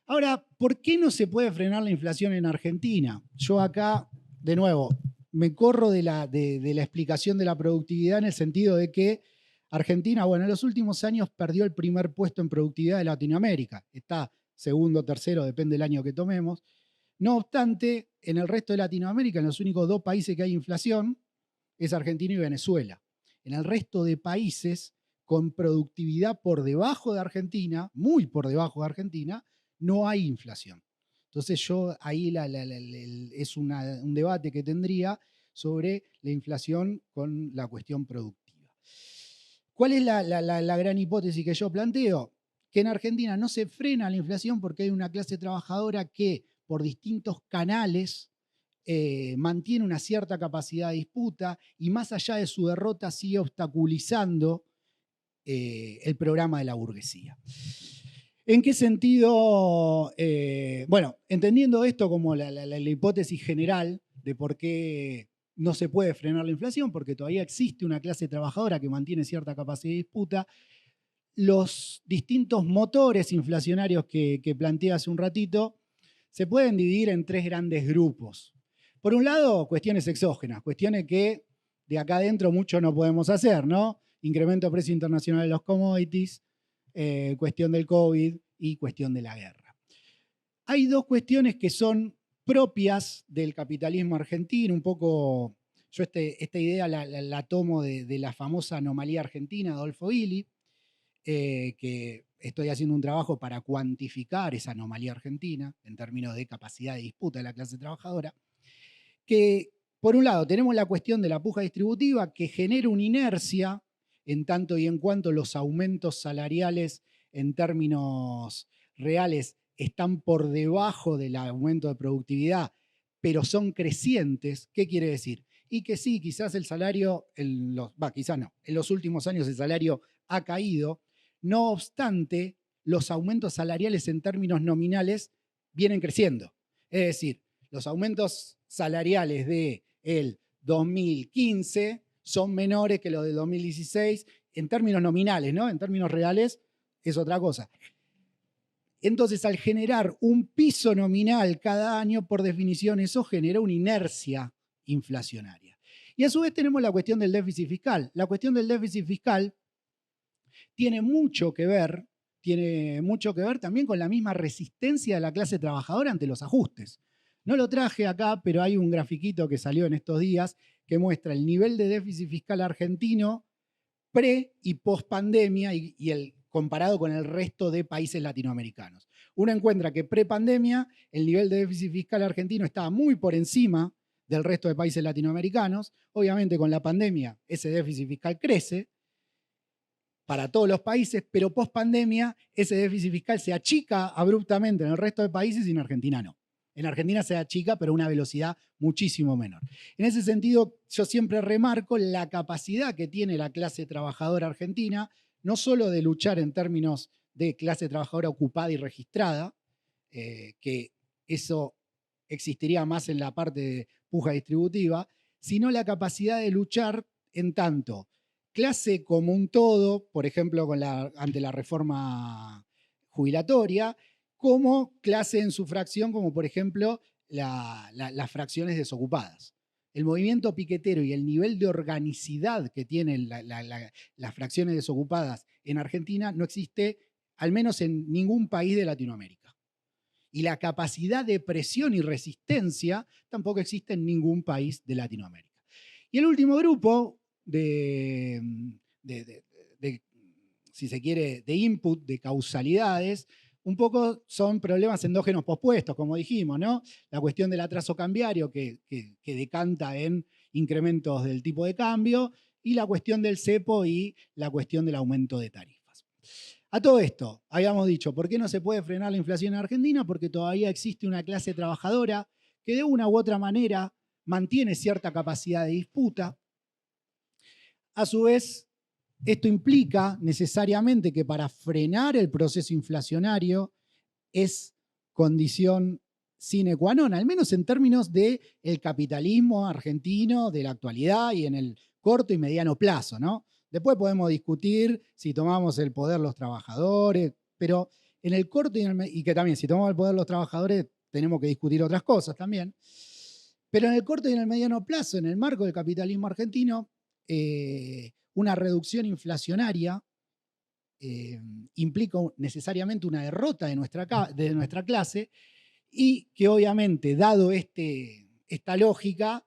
Ahora, ¿por qué no se puede frenar la inflación en Argentina? Yo acá, de nuevo, me corro de la explicación de la productividad en el sentido de que Argentina, bueno, en los últimos años perdió el primer puesto en productividad de Latinoamérica. Está segundo, tercero, depende del año que tomemos. No obstante, en el resto de Latinoamérica, en los únicos dos países que hay inflación, es Argentina y Venezuela. En el resto de países, con productividad por debajo de Argentina, muy por debajo de Argentina, no hay inflación. Entonces yo ahí es un debate que tendría sobre la inflación con la cuestión productiva. ¿Cuál es la gran hipótesis que yo planteo? Que en Argentina no se frena la inflación porque hay una clase trabajadora que por distintos canales mantiene una cierta capacidad de disputa y más allá de su derrota sigue obstaculizando el programa de la burguesía. ¿En qué sentido? Bueno, entendiendo esto como la hipótesis general de por qué no se puede frenar la inflación, porque todavía existe una clase trabajadora que mantiene cierta capacidad de disputa, los distintos motores inflacionarios que planteé hace un ratito se pueden dividir en tres grandes grupos. Por un lado, cuestiones exógenas, cuestiones que de acá adentro mucho no podemos hacer, ¿no? Incremento de precio internacional de los commodities, cuestión del COVID y cuestión de la guerra. Hay dos cuestiones que son propias del capitalismo argentino, un poco, yo esta idea la tomo de la famosa anomalía argentina, Adolfo Illy, que estoy haciendo un trabajo para cuantificar esa anomalía argentina en términos de capacidad de disputa de la clase trabajadora, que por un lado tenemos la cuestión de la puja distributiva que genera una inercia en tanto y en cuanto los aumentos salariales en términos reales están por debajo del aumento de productividad, pero son crecientes. ¿Qué quiere decir? Y que sí, quizás el salario, quizás no, en los últimos años el salario ha caído, no obstante, los aumentos salariales en términos nominales vienen creciendo. Es decir, los aumentos salariales del 2015 son menores que los del 2016 en términos nominales, ¿no? En términos reales es otra cosa. Entonces, al generar un piso nominal cada año, por definición, eso genera una inercia inflacionaria. Y a su vez tenemos la cuestión del déficit fiscal. La cuestión del déficit fiscal tiene mucho que ver también con la misma resistencia de la clase trabajadora ante los ajustes. No lo traje acá, pero hay un grafiquito que salió en estos días que muestra el nivel de déficit fiscal argentino pre y post pandemia y el comparado con el resto de países latinoamericanos. Uno encuentra que pre pandemia el nivel de déficit fiscal argentino estaba muy por encima del resto de países latinoamericanos. Obviamente con la pandemia ese déficit fiscal crece para todos los países, pero post pandemia ese déficit fiscal se achica abruptamente en el resto de países y en Argentina no. En Argentina se achica, pero a una velocidad muchísimo menor. En ese sentido, yo siempre remarco la capacidad que tiene la clase trabajadora argentina, no solo de luchar en términos de clase trabajadora ocupada y registrada, que eso existiría más en la parte de puja distributiva, sino la capacidad de luchar en tanto clase como un todo, por ejemplo, ante la reforma jubilatoria, como clase en su fracción, como por ejemplo las fracciones desocupadas. El movimiento piquetero y el nivel de organicidad que tienen las fracciones desocupadas en Argentina no existe, al menos en ningún país de Latinoamérica. Y la capacidad de presión y resistencia tampoco existe en ningún país de Latinoamérica. Y el último grupo si se quiere, de input, de causalidades, un poco son problemas endógenos pospuestos, como dijimos, ¿no? La cuestión del atraso cambiario que decanta en incrementos del tipo de cambio y la cuestión del cepo y la cuestión del aumento de tarifas. A todo esto, habíamos dicho, ¿por qué no se puede frenar la inflación en Argentina? Porque todavía existe una clase trabajadora que de una u otra manera mantiene cierta capacidad de disputa. A su vez, esto implica necesariamente que para frenar el proceso inflacionario es condición sine qua non, al menos en términos del capitalismo argentino de la actualidad y en el corto y mediano plazo, ¿no? Después podemos discutir si tomamos el poder los trabajadores, pero en el corto y que también si tomamos el poder los trabajadores tenemos que discutir otras cosas también. Pero en el corto y en el mediano plazo, en el marco del capitalismo argentino, una reducción inflacionaria implica necesariamente una derrota de nuestra clase y que obviamente, dado esta lógica,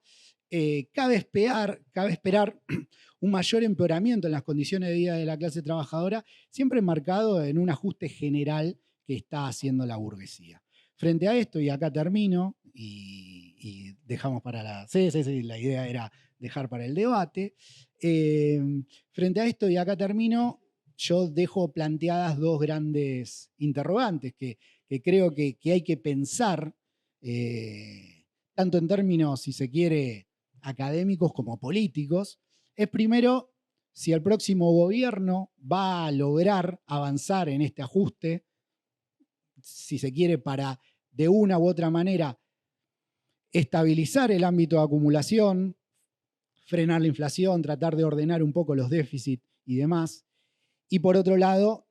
cabe esperar un mayor empeoramiento en las condiciones de vida de la clase trabajadora, siempre enmarcado en un ajuste general que está haciendo la burguesía. Frente a esto, y acá termino, y dejamos para la... Sí, la idea era dejar para el debate. Frente a esto, y acá termino, yo dejo planteadas dos grandes interrogantes que creo que hay que pensar, tanto en términos, si se quiere, académicos como políticos. Es primero, si el próximo gobierno va a lograr avanzar en este ajuste, si se quiere, para de una u otra manera estabilizar el ámbito de acumulación, frenar la inflación, tratar de ordenar un poco los déficits y demás. Y por otro lado,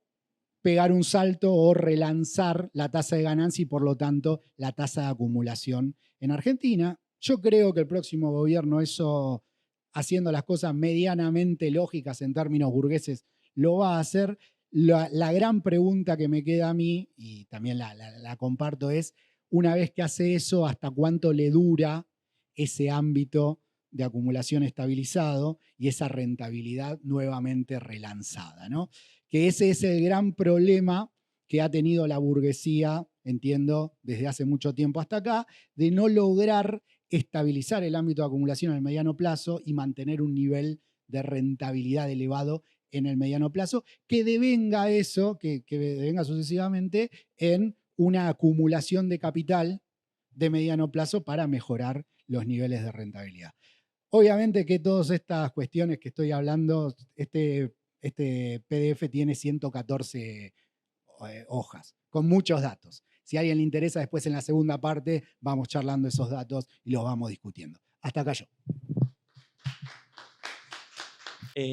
pegar un salto o relanzar la tasa de ganancia y por lo tanto la tasa de acumulación en Argentina. Yo creo que el próximo gobierno, eso haciendo las cosas medianamente lógicas en términos burgueses, lo va a hacer. La gran pregunta que me queda a mí, y también la comparto, es una vez que hace eso, ¿hasta cuánto le dura ese ámbito de acumulación estabilizado y esa rentabilidad nuevamente relanzada, ¿no? Que ese es el gran problema que ha tenido la burguesía, entiendo, desde hace mucho tiempo hasta acá, de no lograr estabilizar el ámbito de acumulación en el mediano plazo y mantener un nivel de rentabilidad elevado en el mediano plazo, que devenga eso, que devenga sucesivamente en una acumulación de capital de mediano plazo para mejorar los niveles de rentabilidad. Obviamente que todas estas cuestiones que estoy hablando, este PDF tiene 114 hojas, con muchos datos. Si a alguien le interesa, después en la segunda parte vamos charlando esos datos y los vamos discutiendo. Hasta acá yo.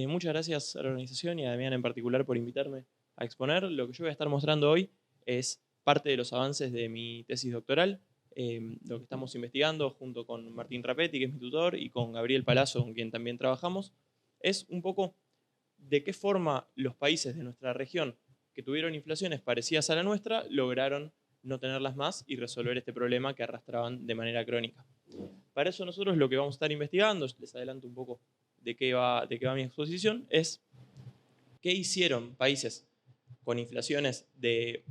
Muchas gracias a la organización y a Damián en particular por invitarme a exponer. Lo que yo voy a estar mostrando hoy es parte de los avances de mi tesis doctoral, lo que estamos investigando junto con Martín Rapetti, que es mi tutor, y con Gabriel Palazzo, con quien también trabajamos, es un poco de qué forma los países de nuestra región que tuvieron inflaciones parecidas a la nuestra lograron no tenerlas más y resolver este problema que arrastraban de manera crónica. Para eso nosotros lo que vamos a estar investigando, les adelanto un poco de qué va mi exposición, es qué hicieron países con inflaciones de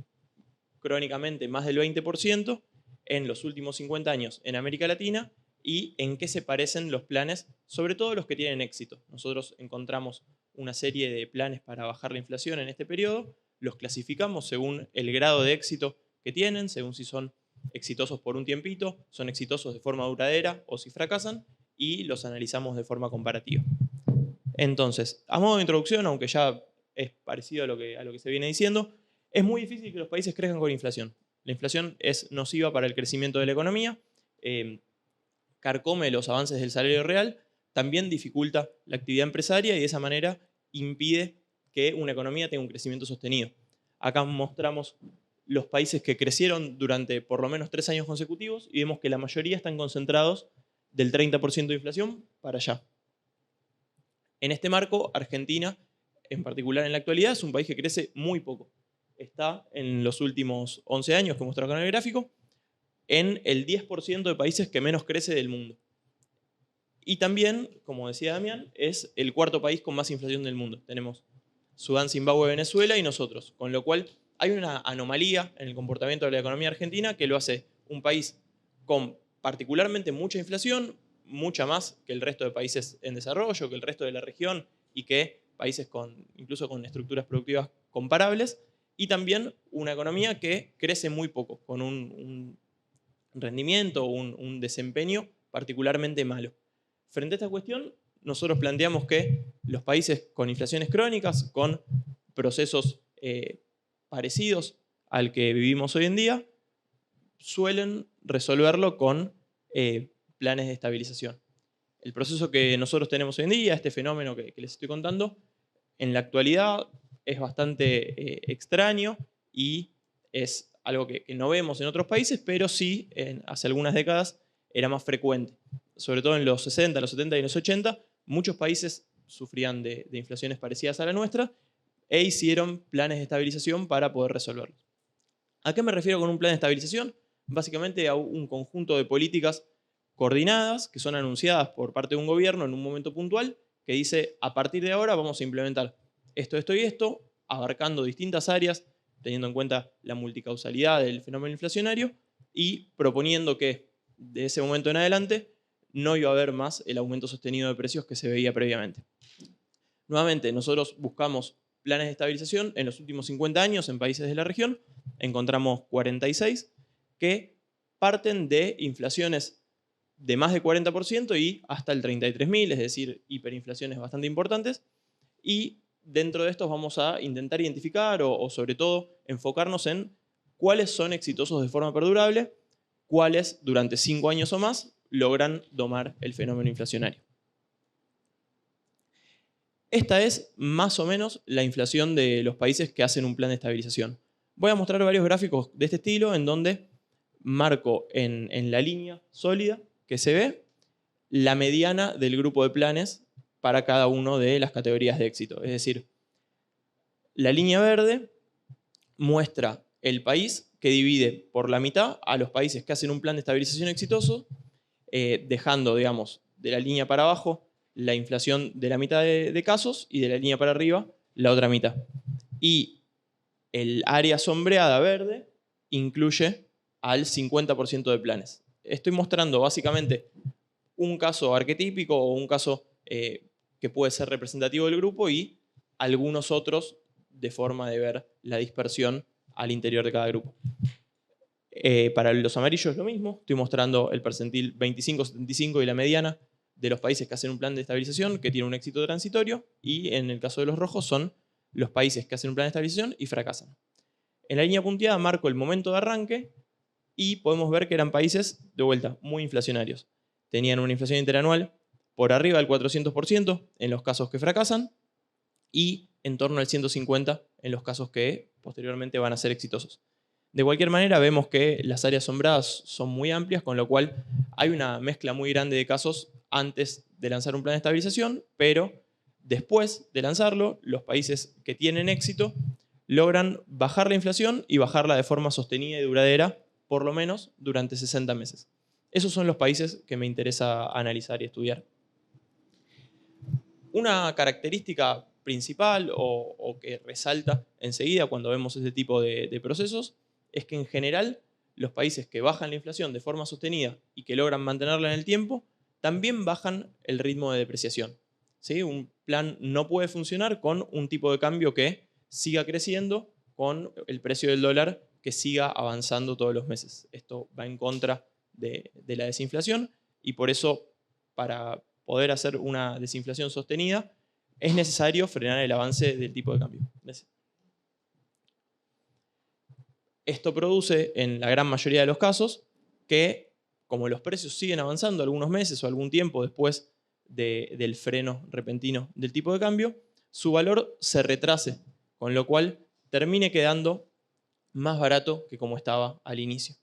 crónicamente más del 20% en los últimos 50 años en América Latina y en qué se parecen los planes, sobre todo los que tienen éxito. Nosotros encontramos una serie de planes para bajar la inflación en este periodo, los clasificamos según el grado de éxito que tienen, según si son exitosos por un tiempito, son exitosos de forma duradera o si fracasan, y los analizamos de forma comparativa. Entonces, a modo de introducción, aunque ya es parecido a lo que se viene diciendo, es muy difícil que los países crezcan con inflación. La inflación es nociva para el crecimiento de la economía carcome los avances del salario real, también dificulta la actividad empresaria y de esa manera impide que una economía tenga un crecimiento sostenido. Acá mostramos los países que crecieron durante por lo menos 3 años consecutivos y vemos que la mayoría están concentrados del 30% de inflación para allá. En este marco, Argentina, en particular en la actualidad, es un país que crece muy poco. Está en los últimos 11 años que muestro acá en el gráfico, en el 10% de países que menos crece del mundo. Y también, como decía Damián, es el 4.º país con más inflación del mundo. Tenemos Sudán, Zimbabue, Venezuela y nosotros. Con lo cual hay una anomalía en el comportamiento de la economía argentina que lo hace un país con particularmente mucha inflación, mucha más que el resto de países en desarrollo, que el resto de la región y que países incluso con estructuras productivas comparables, y también una economía que crece muy poco, con un rendimiento o un desempeño particularmente malo. Frente a esta cuestión, nosotros planteamos que los países con inflaciones crónicas, con procesos parecidos al que vivimos hoy en día, suelen resolverlo con planes de estabilización. El proceso que nosotros tenemos hoy en día, este fenómeno que les estoy contando, en la actualidad es bastante extraño y es algo que no vemos en otros países, pero sí hace algunas décadas era más frecuente. Sobre todo en los 60, los 70 y los 80, muchos países sufrían de inflaciones parecidas a la nuestra e hicieron planes de estabilización para poder resolverlo. ¿A qué me refiero con un plan de estabilización? Básicamente a un conjunto de políticas coordinadas que son anunciadas por parte de un gobierno en un momento puntual que dice, a partir de ahora vamos a implementar esto, esto y esto, abarcando distintas áreas, teniendo en cuenta la multicausalidad del fenómeno inflacionario y proponiendo que de ese momento en adelante no iba a haber más el aumento sostenido de precios que se veía previamente. Nuevamente, nosotros buscamos planes de estabilización en los últimos 50 años en países de la región, encontramos 46 que parten de inflaciones de más de 40% y hasta el 33.000, es decir, hiperinflaciones bastante importantes, y dentro de estos vamos a intentar identificar o sobre todo enfocarnos en cuáles son exitosos de forma perdurable, cuáles durante 5 años o más logran domar el fenómeno inflacionario. Esta es más o menos la inflación de los países que hacen un plan de estabilización. Voy a mostrar varios gráficos de este estilo en donde marco en la línea sólida que se ve la mediana del grupo de planes para cada una de las categorías de éxito. Es decir, la línea verde muestra el país que divide por la mitad a los países que hacen un plan de estabilización exitoso, dejando, digamos, de la línea para abajo la inflación de la mitad de casos y de la línea para arriba la otra mitad. Y el área sombreada verde incluye al 50% de planes. Estoy mostrando básicamente un caso arquetípico o un caso que puede ser representativo del grupo y algunos otros de forma de ver la dispersión al interior de cada grupo. Para los amarillos es lo mismo, estoy mostrando el percentil 25-75 y la mediana de los países que hacen un plan de estabilización que tiene un éxito transitorio, y en el caso de los rojos son los países que hacen un plan de estabilización y fracasan. En la línea punteada marco el momento de arranque y podemos ver que eran países, de vuelta, muy inflacionarios. Tenían una inflación interanual por arriba del 400% en los casos que fracasan y en torno al 150% en los casos que posteriormente van a ser exitosos. De cualquier manera, vemos que las áreas sombradas son muy amplias, con lo cual hay una mezcla muy grande de casos antes de lanzar un plan de estabilización, pero después de lanzarlo, los países que tienen éxito logran bajar la inflación y bajarla de forma sostenida y duradera, por lo menos durante 60 meses. Esos son los países que me interesa analizar y estudiar. Una característica principal o que resalta enseguida cuando vemos este tipo de procesos es que en general los países que bajan la inflación de forma sostenida y que logran mantenerla en el tiempo también bajan el ritmo de depreciación. ¿Sí? Un plan no puede funcionar con un tipo de cambio que siga creciendo, con el precio del dólar que siga avanzando todos los meses. Esto va en contra de la desinflación y por eso, para poder hacer una desinflación sostenida, es necesario frenar el avance del tipo de cambio. Esto produce, en la gran mayoría de los casos, que como los precios siguen avanzando algunos meses o algún tiempo después del freno repentino del tipo de cambio, su valor se retrase, con lo cual termine quedando más barato que como estaba al inicio.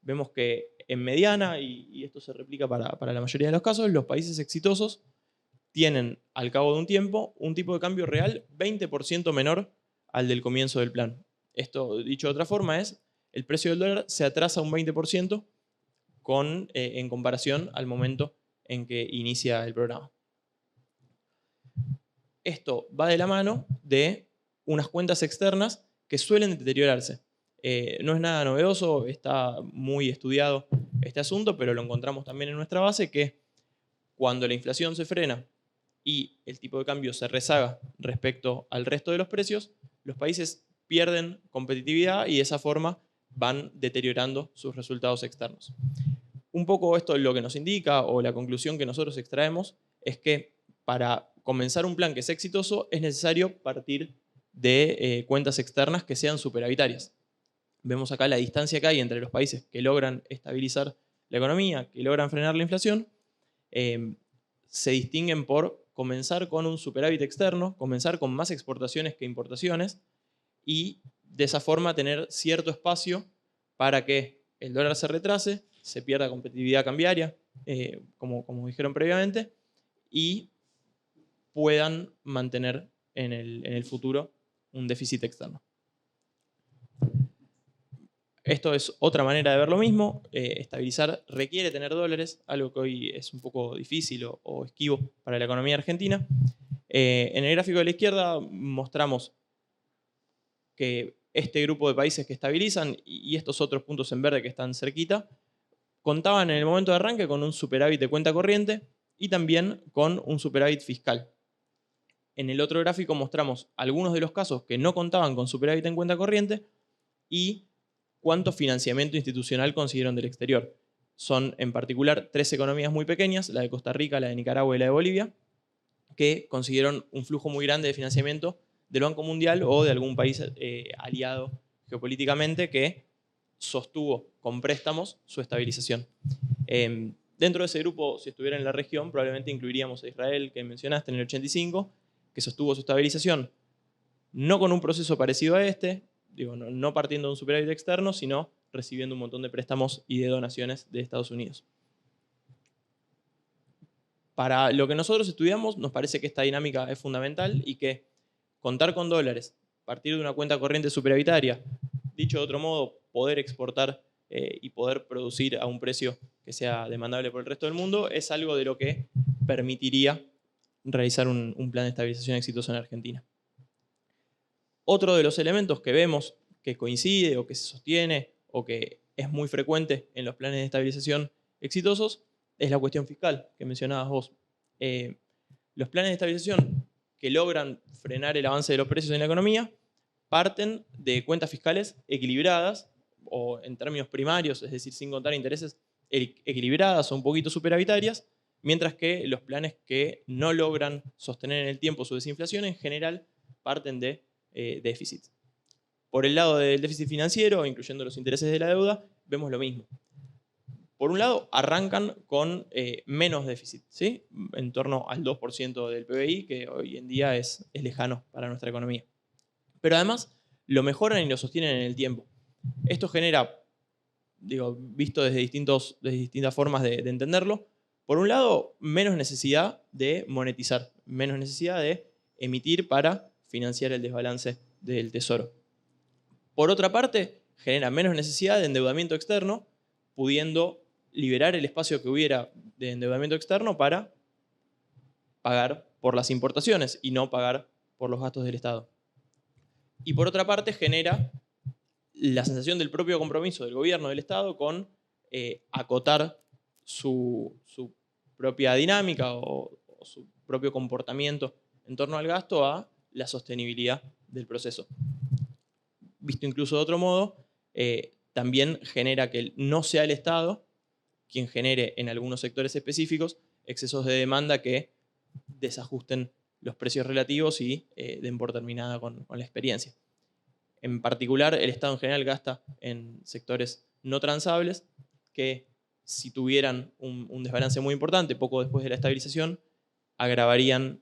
Vemos que en mediana, y esto se replica para la mayoría de los casos, los países exitosos tienen al cabo de un tiempo un tipo de cambio real 20% menor al del comienzo del plan. Esto, dicho de otra forma, es el precio del dólar se atrasa un 20% en comparación al momento en que inicia el programa. Esto va de la mano de unas cuentas externas que suelen deteriorarse. No es nada novedoso, está muy estudiado este asunto, pero lo encontramos también en nuestra base, que cuando la inflación se frena y el tipo de cambio se rezaga respecto al resto de los precios, los países pierden competitividad y de esa forma van deteriorando sus resultados externos. Un poco esto lo que nos indica, o la conclusión que nosotros extraemos, es que para comenzar un plan que sea exitoso es necesario partir de cuentas externas que sean superavitarias. Vemos acá la distancia que hay entre los países que logran estabilizar la economía, que logran frenar la inflación, se distinguen por comenzar con un superávit externo, comenzar con más exportaciones que importaciones y de esa forma tener cierto espacio para que el dólar se retrase, se pierda competitividad cambiaria, como dijeron previamente, y puedan mantener en el futuro un déficit externo. Esto es otra manera de ver lo mismo. Estabilizar requiere tener dólares, algo que hoy es un poco difícil o esquivo para la economía argentina. En el gráfico de la izquierda mostramos que este grupo de países que estabilizan y estos otros puntos en verde que están cerquita, contaban en el momento de arranque con un superávit de cuenta corriente y también con un superávit fiscal. En el otro gráfico mostramos algunos de los casos que no contaban con superávit en cuenta corriente y cuánto financiamiento institucional consiguieron del exterior. Son en particular 3 economías muy pequeñas, la de Costa Rica, la de Nicaragua y la de Bolivia, que consiguieron un flujo muy grande de financiamiento del Banco Mundial o de algún país aliado geopolíticamente que sostuvo con préstamos su estabilización. Dentro de ese grupo, si estuviera en la región, probablemente incluiríamos a Israel, que mencionaste en el 85, que sostuvo su estabilización no con un proceso parecido a este, no partiendo de un superávit externo, sino recibiendo un montón de préstamos y de donaciones de Estados Unidos. Para lo que nosotros estudiamos, nos parece que esta dinámica es fundamental y que contar con dólares, partir de una cuenta corriente superavitaria, dicho de otro modo, poder exportar y poder producir a un precio que sea demandable por el resto del mundo, es algo de lo que permitiría realizar un plan de estabilización exitoso en Argentina. Otro de los elementos que vemos que coincide o que se sostiene o que es muy frecuente en los planes de estabilización exitosos es la cuestión fiscal que mencionabas vos. Los planes de estabilización que logran frenar el avance de los precios en la economía parten de cuentas fiscales equilibradas o en términos primarios, es decir, sin contar intereses, equilibradas o un poquito superavitarias, mientras que los planes que no logran sostener en el tiempo su desinflación en general parten de déficit. Por el lado del déficit financiero, incluyendo los intereses de la deuda, vemos lo mismo. Por un lado, arrancan con menos déficit, ¿sí? En torno al 2% del PBI, que hoy en día es lejano para nuestra economía. Pero además, lo mejoran y lo sostienen en el tiempo. Esto genera, visto desde distintas formas de entenderlo, por un lado, menos necesidad de monetizar, menos necesidad de emitir para financiar el desbalance del tesoro. Por otra parte, genera menos necesidad de endeudamiento externo, pudiendo liberar el espacio que hubiera de endeudamiento externo para pagar por las importaciones y no pagar por los gastos del Estado. Y por otra parte, genera la sensación del propio compromiso del gobierno del Estado con acotar su propia dinámica o su propio comportamiento en torno al gasto a la sostenibilidad del proceso. Visto incluso de otro modo, también genera que no sea el Estado quien genere en algunos sectores específicos excesos de demanda que desajusten los precios relativos y den por terminada con la experiencia. En particular, el Estado en general gasta en sectores no transables que si tuvieran un desbalance muy importante poco después de la estabilización, agravarían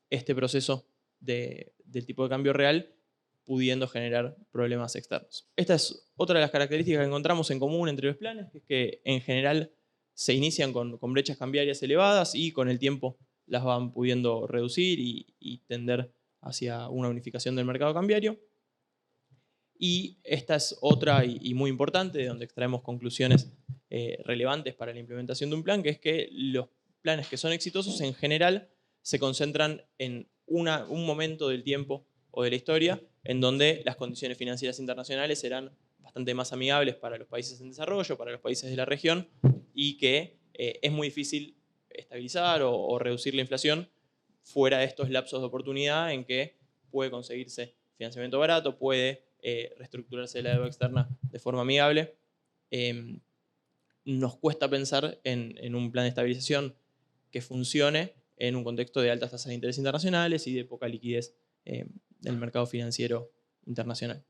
este proceso del tipo de cambio real, pudiendo generar problemas externos. Esta es otra de las características que encontramos en común entre los planes, que es que en general se inician con brechas cambiarias elevadas y con el tiempo las van pudiendo reducir y tender hacia una unificación del mercado cambiario. Y esta es otra y muy importante, de donde extraemos conclusiones relevantes para la implementación de un plan, que es que los planes que son exitosos en general se concentran en un momento del tiempo o de la historia en donde las condiciones financieras internacionales serán bastante más amigables para los países en desarrollo, para los países de la región, y que es muy difícil estabilizar o reducir la inflación fuera de estos lapsos de oportunidad en que puede conseguirse financiamiento barato, puede reestructurarse la deuda externa de forma amigable. Nos cuesta pensar en un plan de estabilización que funcione en un contexto de altas tasas de interés internacionales y de poca liquidez del mercado financiero internacional.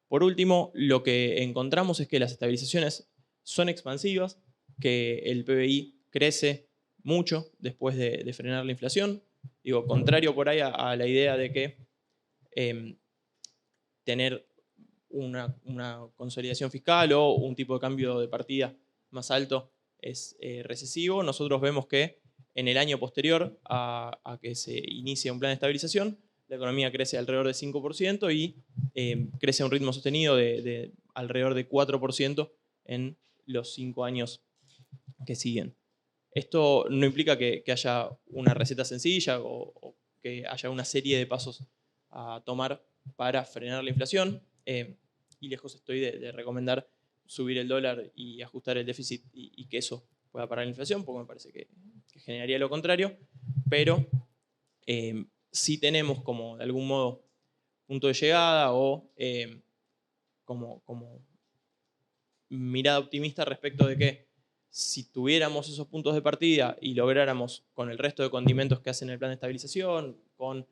Por último, lo que encontramos es que las estabilizaciones son expansivas, que el PBI crece mucho después de frenar la inflación. Digo, contrario por ahí a la idea de que tener una consolidación fiscal o un tipo de cambio de partida más alto es recesivo. Nosotros vemos que en el año posterior a que se inicia un plan de estabilización, la economía crece alrededor de 5% y crece a un ritmo sostenido de alrededor de 4% en los 5 años que siguen. Esto no implica que haya una receta sencilla o que haya una serie de pasos a tomar para frenar la inflación. Y lejos estoy de recomendar subir el dólar y ajustar el déficit y que eso pueda parar la inflación, porque me parece que generaría lo contrario. Pero sí tenemos como de algún modo punto de llegada o como mirada optimista respecto de que si tuviéramos esos puntos de partida y lográramos con el resto de condimentos que hacen el plan de estabilización, con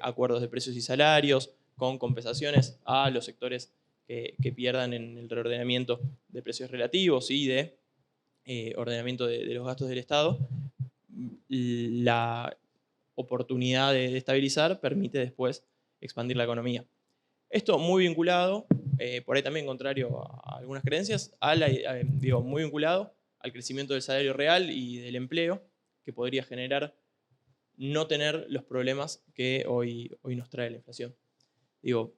acuerdos de precios y salarios, con compensaciones a los sectores que pierdan en el reordenamiento de precios relativos y de ordenamiento de los gastos del Estado, la oportunidad de estabilizar permite después expandir la economía. Esto muy vinculado, por ahí también contrario a algunas creencias, muy vinculado al crecimiento del salario real y del empleo, que podría generar no tener los problemas que hoy nos trae la inflación. Digo,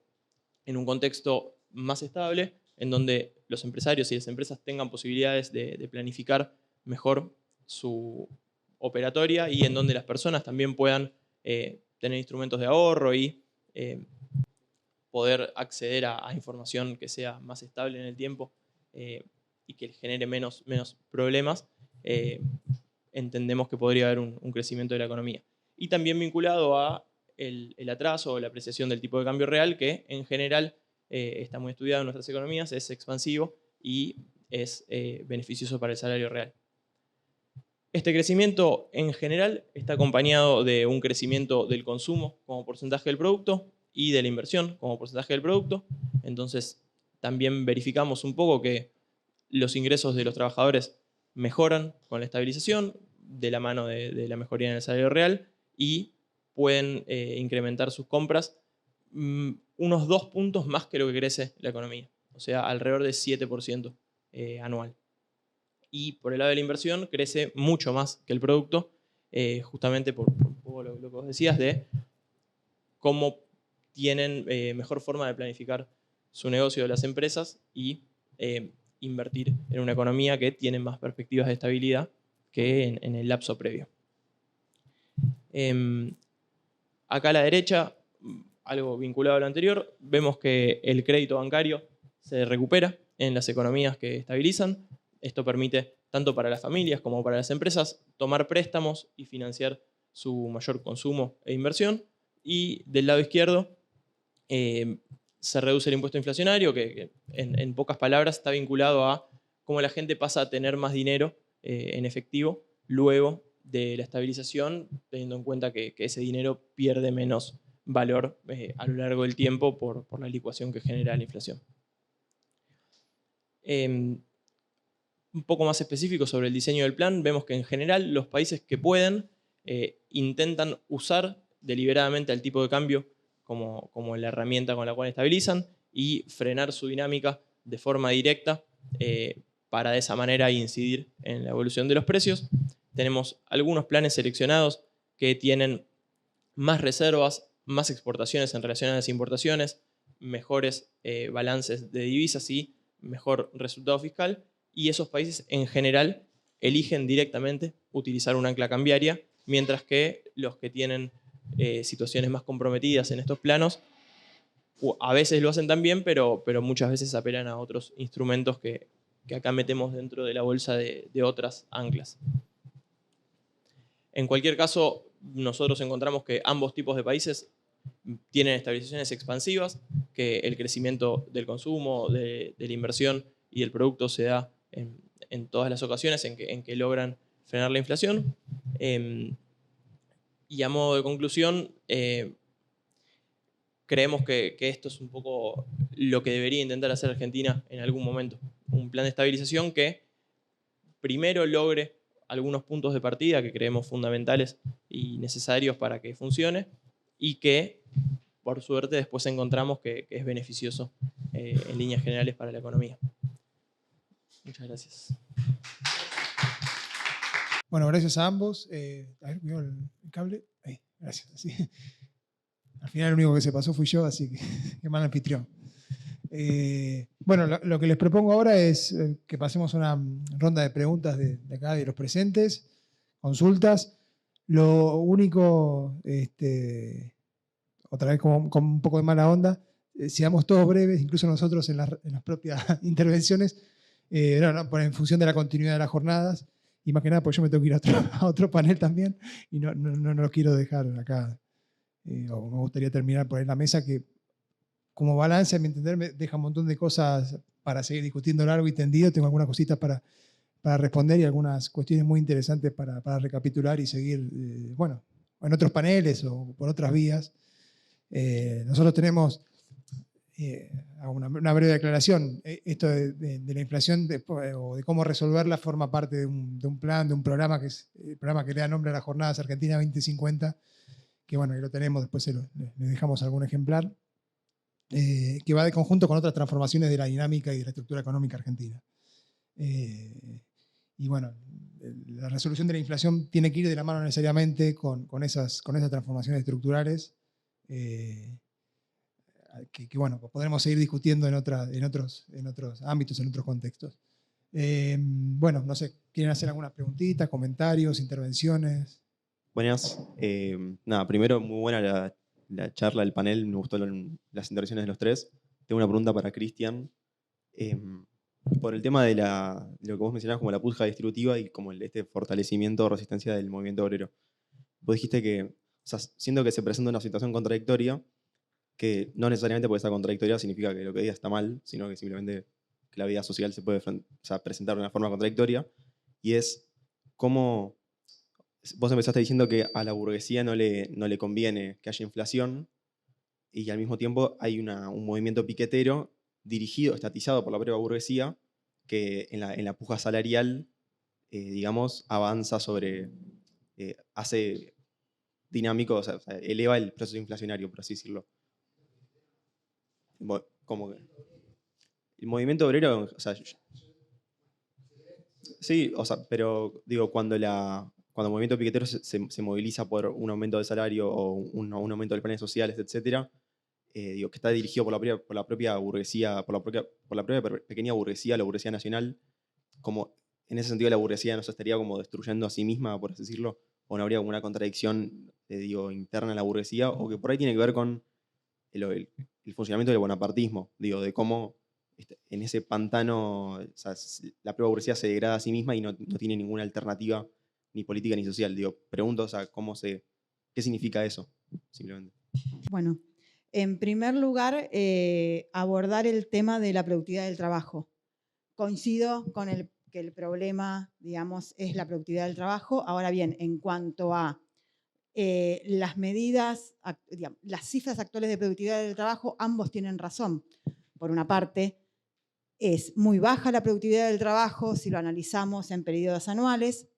en un contexto más estable, en donde los empresarios y las empresas tengan posibilidades de planificar mejor su operatoria y en donde las personas también puedan tener instrumentos de ahorro y poder acceder a información que sea más estable en el tiempo y que genere menos problemas, entendemos que podría haber un crecimiento de la economía. Y también vinculado a el atraso o la apreciación del tipo de cambio real, que en general está muy estudiado en nuestras economías, es expansivo y es beneficioso para el salario real. Este crecimiento en general está acompañado de un crecimiento del consumo como porcentaje del producto y de la inversión como porcentaje del producto. Entonces también verificamos un poco que los ingresos de los trabajadores mejoran con la estabilización de la mano de la mejoría en el salario real y pueden incrementar sus compras unos 2 puntos más que lo que crece la economía, o sea, alrededor de 7% anual. Y por el lado de la inversión crece mucho más que el producto, justamente por lo que vos decías de cómo tienen mejor forma de planificar su negocio de las empresas y invertir en una economía que tiene más perspectivas de estabilidad que en el lapso previo. Acá a la derecha, algo vinculado a lo anterior, vemos que el crédito bancario se recupera en las economías que estabilizan. Esto permite, tanto para las familias como para las empresas, tomar préstamos y financiar su mayor consumo e inversión. Y del lado izquierdo, se reduce el impuesto inflacionario, que en pocas palabras está vinculado a cómo la gente pasa a tener más dinero en efectivo luego de la estabilización, teniendo en cuenta que ese dinero pierde menos valor a lo largo del tiempo por la licuación que genera la inflación. un poco más específicos sobre el diseño del plan, vemos que en general los países que pueden intentan usar deliberadamente al tipo de cambio como la herramienta con la cual estabilizan y frenar su dinámica de forma directa para de esa manera incidir en la evolución de los precios. Tenemos algunos planes seleccionados que tienen más reservas, más exportaciones en relación a las importaciones, mejores balances de divisas y mejor resultado fiscal, y esos países en general eligen directamente utilizar un ancla cambiaria, mientras que los que tienen situaciones más comprometidas en estos planos a veces lo hacen también, pero muchas veces apelan a otros instrumentos que acá metemos dentro de la bolsa de otras anclas. En cualquier caso, nosotros encontramos que ambos tipos de países tienen estabilizaciones expansivas, que el crecimiento del consumo, de la inversión y del producto se da en todas las ocasiones en que logran frenar la inflación. Y a modo de conclusión, creemos que esto es un poco lo que debería intentar hacer Argentina en algún momento. Un plan de estabilización que primero logre algunos puntos de partida que creemos fundamentales y necesarios para que funcione y que, por suerte, después encontramos que es beneficioso en líneas generales para la economía. Muchas gracias. Bueno, gracias a ambos. A ver, ¿vio el cable? Ahí, gracias. Sí. Al final el único que se pasó fui yo, así que qué mal anfitrión. Bueno, lo que les propongo ahora es que pasemos una ronda de preguntas de acá, de los presentes, consultas. Lo único, otra vez con un poco de mala onda, seamos todos breves, incluso nosotros en las propias intervenciones, en función de la continuidad de las jornadas, y más que nada porque yo me tengo que ir a otro panel también, y no lo quiero dejar acá. O me gustaría terminar por ahí la mesa que, como balance, a mi entender, me deja un montón de cosas para seguir discutiendo largo y tendido. Tengo algunas cositas para responder y algunas cuestiones muy interesantes para recapitular y seguir, bueno, en otros paneles o por otras vías. Nosotros tenemos, una breve aclaración, esto de la inflación o de cómo resolverla forma parte de un plan, de un programa que es el programa que le da nombre a las Jornadas Argentina 2050, que bueno, ahí lo tenemos, después le dejamos algún ejemplar, que va de conjunto con otras transformaciones de la dinámica y de la estructura económica argentina. Y bueno, la resolución de la inflación tiene que ir de la mano necesariamente con esas transformaciones estructurales, que bueno, podremos seguir discutiendo en otros ámbitos, en otros contextos. Bueno, no sé, ¿quieren hacer algunas preguntitas, comentarios, intervenciones? Buenas. Nada, primero, muy buena la charla, el panel, me gustó las intervenciones de los tres. Tengo una pregunta para Cristian. Por el tema de lo que vos mencionabas como la puja distributiva y como este fortalecimiento o resistencia del movimiento obrero. Vos dijiste que, o sea, siendo que se presenta una situación contradictoria, que no necesariamente porque sea contradictoria significa que lo que diga está mal, sino que simplemente que la vida social se puede presentar de una forma contradictoria, y es cómo vos empezaste diciendo que a la burguesía no le conviene que haya inflación y al mismo tiempo hay un movimiento piquetero dirigido, estatizado por la propia burguesía, que en la puja salarial, digamos, avanza hace dinámico, o sea, eleva el proceso inflacionario, por así decirlo. Como que el movimiento obrero, o sea, sí, o sea, pero digo, cuando el movimiento piquetero se moviliza por un aumento de salario o un aumento de planes sociales, etcétera, digo, que está dirigido por la propia burguesía, por la propia pequeña burguesía, la burguesía nacional, como en ese sentido la burguesía no se estaría como destruyendo a sí misma, por así decirlo, o no habría como una contradicción, digo, interna en la burguesía, o que por ahí tiene que ver con el funcionamiento del bonapartismo, digo, de cómo en ese pantano, o sea, la propia burguesía se degrada a sí misma y no tiene ninguna alternativa ni política ni social. Digo, pregunto, o sea, ¿qué significa eso? Simplemente. Bueno, en primer lugar, abordar el tema de la productividad del trabajo. Coincido con que el problema, digamos, es la productividad del trabajo. Ahora bien, en cuanto a las medidas, las cifras actuales de productividad del trabajo, ambos tienen razón. Por una parte, es muy baja la productividad del trabajo si lo analizamos en periodos anuales,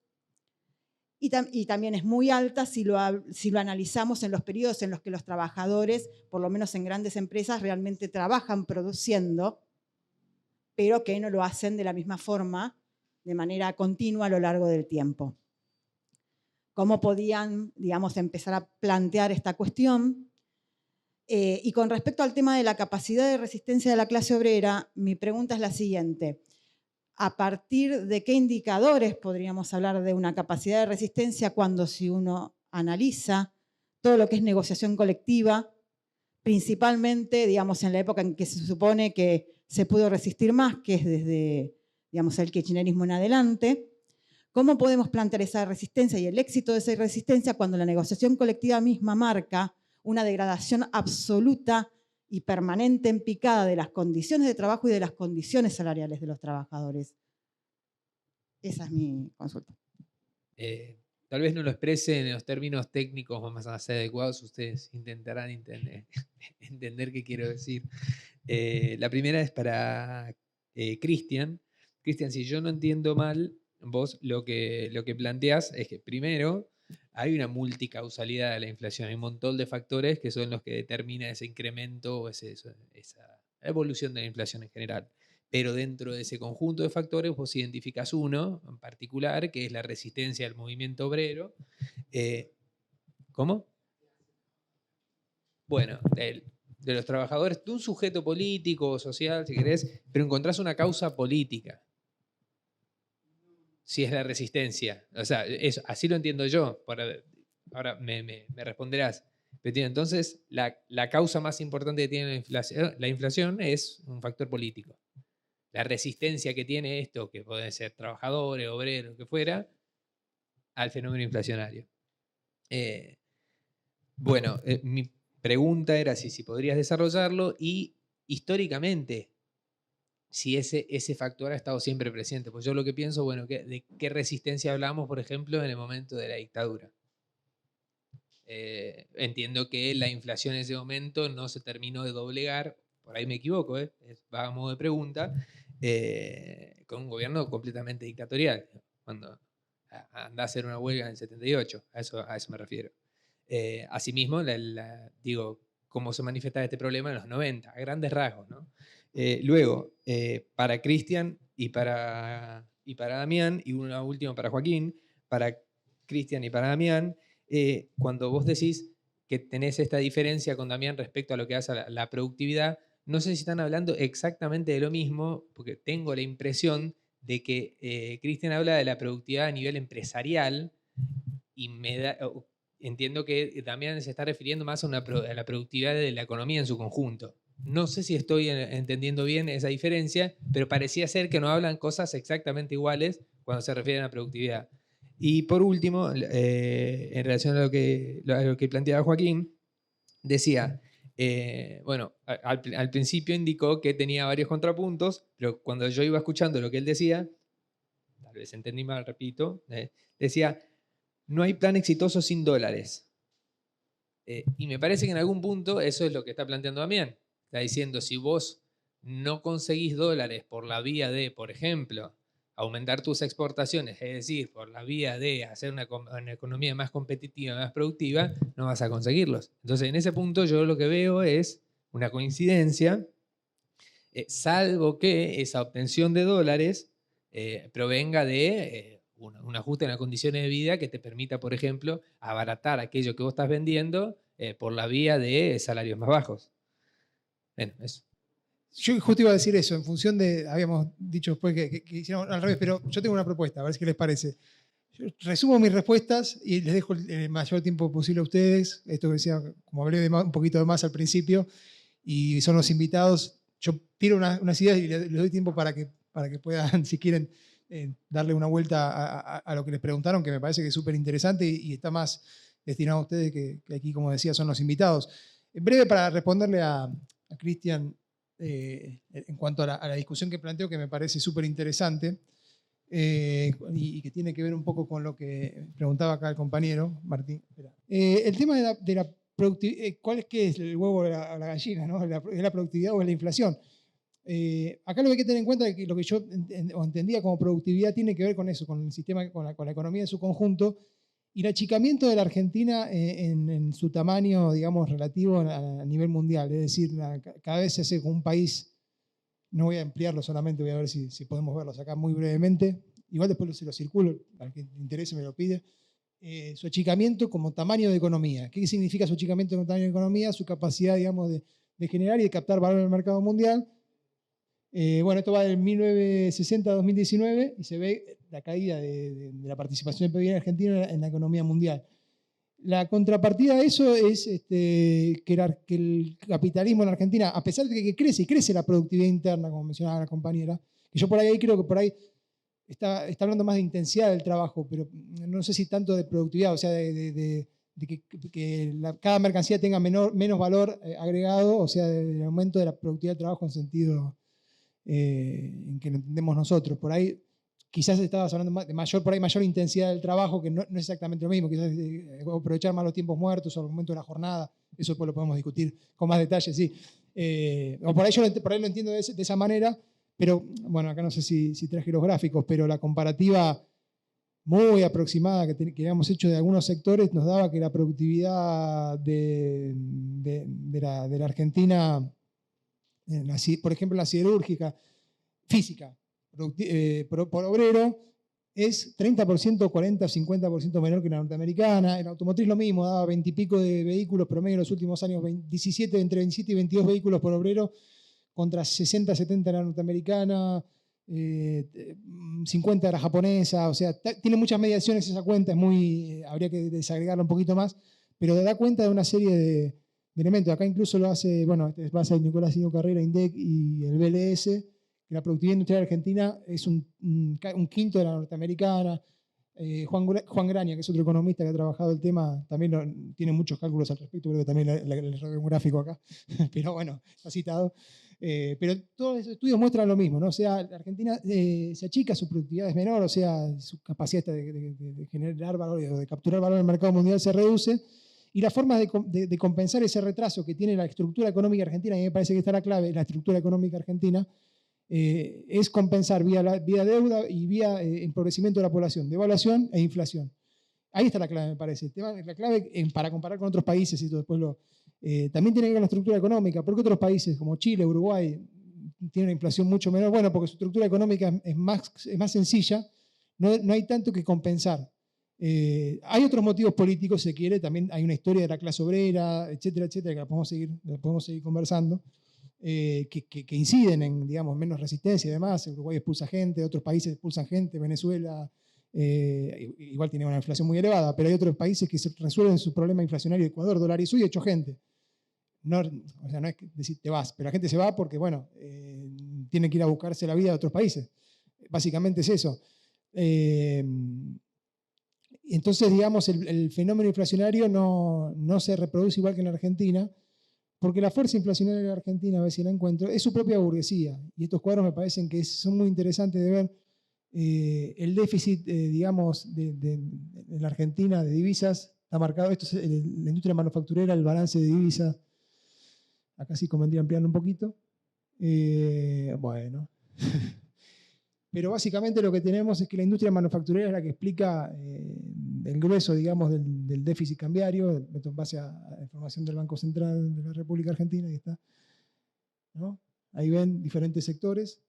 y también es muy alta si lo analizamos en los periodos en los que los trabajadores, por lo menos en grandes empresas, realmente trabajan produciendo, pero que no lo hacen de la misma forma, de manera continua a lo largo del tiempo. ¿Cómo podían, digamos, empezar a plantear esta cuestión? Y con respecto al tema de la capacidad de resistencia de la clase obrera, mi pregunta es la siguiente. ¿A partir de qué indicadores podríamos hablar de una capacidad de resistencia cuando, si uno analiza todo lo que es negociación colectiva, principalmente, digamos, en la época en que se supone que se pudo resistir más, que es desde, digamos, el kirchnerismo en adelante? ¿Cómo podemos plantear esa resistencia y el éxito de esa resistencia cuando la negociación colectiva misma marca una degradación absoluta y permanente en picada de las condiciones de trabajo y de las condiciones salariales de los trabajadores? Esa es mi consulta. Tal vez no lo exprese en los términos técnicos más adecuados, ustedes intentarán entender qué quiero decir. La primera es para Cristian. Cristian, si yo no entiendo mal, vos lo que planteás es que primero hay una multicausalidad de la inflación, hay un montón de factores que son los que determinan ese incremento o esa evolución de la inflación en general. Pero dentro de ese conjunto de factores vos identificás uno en particular, que es la resistencia del movimiento obrero. ¿Cómo? Bueno, de los trabajadores, de un sujeto político o social, si querés, pero encontrás una causa política. Si es la resistencia. O sea, eso, así lo entiendo yo. Ahora me responderás. Pero entonces, la causa más importante que tiene la inflación es un factor político. La resistencia que tiene esto, que pueden ser trabajadores, obreros, que fuera, al fenómeno inflacionario. Mi pregunta era si podrías desarrollarlo y históricamente, si ese factor ha estado siempre presente. Pues yo lo que pienso, bueno, ¿de qué resistencia hablamos, por ejemplo, en el momento de la dictadura? Entiendo que la inflación en ese momento no se terminó de doblegar, por ahí me equivoco, va a modo de pregunta, con un gobierno completamente dictatorial, cuando anda a hacer una huelga en el 78, a eso me refiero. Asimismo, digo, cómo se manifiesta este problema en los 90, a grandes rasgos, ¿no? Luego, para Cristian y para Damián, y una última para Joaquín, para Cristian y para Damián, cuando vos decís que tenés esta diferencia con Damián respecto a lo que hace la productividad, no sé si están hablando exactamente de lo mismo, porque tengo la impresión de que Cristian habla de la productividad a nivel empresarial y entiendo que Damián se está refiriendo más a la productividad de la economía en su conjunto. No sé si estoy entendiendo bien esa diferencia, pero parecía ser que no hablan cosas exactamente iguales cuando se refieren a productividad. Y por último, en relación a lo que planteaba Joaquín, decía, al principio indicó que tenía varios contrapuntos, pero cuando yo iba escuchando lo que él decía, tal vez entendí mal, repito, decía, no hay plan exitoso sin dólares. Y me parece que en algún punto eso es lo que está planteando Damián. Está diciendo, si vos no conseguís dólares por la vía de, por ejemplo, aumentar tus exportaciones, es decir, por la vía de hacer una economía más competitiva, más productiva, no vas a conseguirlos. Entonces, en ese punto yo lo que veo es una coincidencia, salvo que esa obtención de dólares provenga de un ajuste en las condiciones de vida que te permita, por ejemplo, abaratar aquello que vos estás vendiendo por la vía de salarios más bajos. Bueno, eso. Yo justo iba a decir eso, en función de, habíamos dicho después que hicieron al revés, pero yo tengo una propuesta, a ver qué les parece. Yo resumo mis respuestas y les dejo el mayor tiempo posible a ustedes. Esto que decía, como hablé un poquito de más al principio, y son los invitados, yo tiro unas ideas y les doy tiempo para que puedan, si quieren, darle una vuelta a lo que les preguntaron, que me parece que es súper interesante y está más destinado a ustedes que aquí, como decía, son los invitados. En breve, para responderle a Cristian, en cuanto a la discusión que planteo, que me parece súper interesante y que tiene que ver un poco con lo que preguntaba acá el compañero Martín. El tema de la productividad, ¿cuál es el huevo o la gallina? ¿No? ¿Es la productividad o es la inflación? acá lo que hay que tener en cuenta es que lo que yo entendía como productividad tiene que ver con eso, con el sistema, con la economía en su conjunto, y el achicamiento de la Argentina en su tamaño, digamos, relativo a nivel mundial. Es decir, cada vez se hace como un país, no voy a ampliarlo solamente, voy a ver si podemos verlos acá muy brevemente. Igual después se lo circulo, al que le interese me lo pide. Su achicamiento como tamaño de economía. ¿Qué significa su achicamiento como tamaño de economía? Su capacidad, digamos, de generar y de captar valor en el mercado mundial. Bueno, esto va del 1960 a 2019 y se ve la caída de la participación del PIB argentino en la economía mundial. La contrapartida de eso es que el capitalismo en Argentina, a pesar de que crece y crece la productividad interna, como mencionaba la compañera, que yo por ahí creo que por ahí está hablando más de intensidad del trabajo, pero no sé si tanto de productividad, o sea, de que cada mercancía tenga menos valor agregado, o sea, del aumento de la productividad del trabajo en sentido en que lo entendemos nosotros. Por ahí quizás estabas hablando de mayor intensidad del trabajo, que no es exactamente lo mismo, quizás aprovechar más los tiempos muertos o el momento de la jornada, eso después lo podemos discutir con más detalle, sí. O por ahí yo lo entiendo de esa manera, pero bueno, acá no sé si traje los gráficos, pero la comparativa muy aproximada que habíamos hecho de algunos sectores nos daba que la productividad de la Argentina, por ejemplo, la siderúrgica, física, por obrero, es 30%, 40, 50% menor que la norteamericana. En automotriz lo mismo, daba 20 y pico de vehículos promedio en los últimos años, entre 27 y 22 vehículos por obrero, contra 60, 70 de la norteamericana, 50 de la japonesa. O sea, tiene muchas mediaciones esa cuenta, habría que desagregarla un poquito más, pero da cuenta de una serie de elementos. Acá incluso lo hace, bueno, va a ser Nicolás Sino Carrera, INDEC y el BLS, que la productividad industrial argentina es un quinto de la norteamericana. Juan Graña, que es otro economista que ha trabajado el tema, también tiene muchos cálculos al respecto, creo que también le robé un gráfico acá, pero bueno, está citado. Pero todos esos estudios muestran lo mismo, ¿no? O sea, la Argentina se achica, su productividad es menor, o sea, su capacidad de generar valor o de capturar valor en el mercado mundial se reduce, y la forma de compensar ese retraso que tiene la estructura económica argentina, y me parece que está la clave, la estructura económica argentina, es compensar vía deuda y vía empobrecimiento de la población, devaluación e inflación. Ahí está la clave, me parece. La clave para comparar con otros países, y todo después también tiene que ver con la estructura económica. ¿Por qué otros países como Chile, Uruguay tienen una inflación mucho menor? Bueno, porque su estructura económica es más sencilla, no hay tanto que compensar. Hay otros motivos políticos, se quiere, también hay una historia de la clase obrera, etcétera, etcétera, que la podemos seguir conversando, que inciden en, digamos, menos resistencia y demás. Uruguay expulsa gente, otros países expulsan gente, Venezuela igual tiene una inflación muy elevada, pero hay otros países que resuelven su problema inflacionario. Ecuador dolarizó y echó gente. O sea, no es decir te vas, pero la gente se va porque, bueno, tiene que ir a buscarse la vida a otros países. Básicamente es eso. Entonces, digamos, el fenómeno inflacionario no se reproduce igual que en la Argentina, porque la fuerza inflacionaria de la Argentina, a ver si la encuentro, es su propia burguesía. Y estos cuadros me parecen que son muy interesantes de ver. El déficit, digamos, de la Argentina de divisas está marcado. Esto es la industria manufacturera, el balance de divisas. Acá sí convendría ampliarlo un poquito. Bueno. Pero básicamente lo que tenemos es que la industria manufacturera es la que explica el grueso, digamos, del déficit cambiario, en base a la información del Banco Central de la República Argentina. Ahí está, ¿no? Ahí ven diferentes sectores.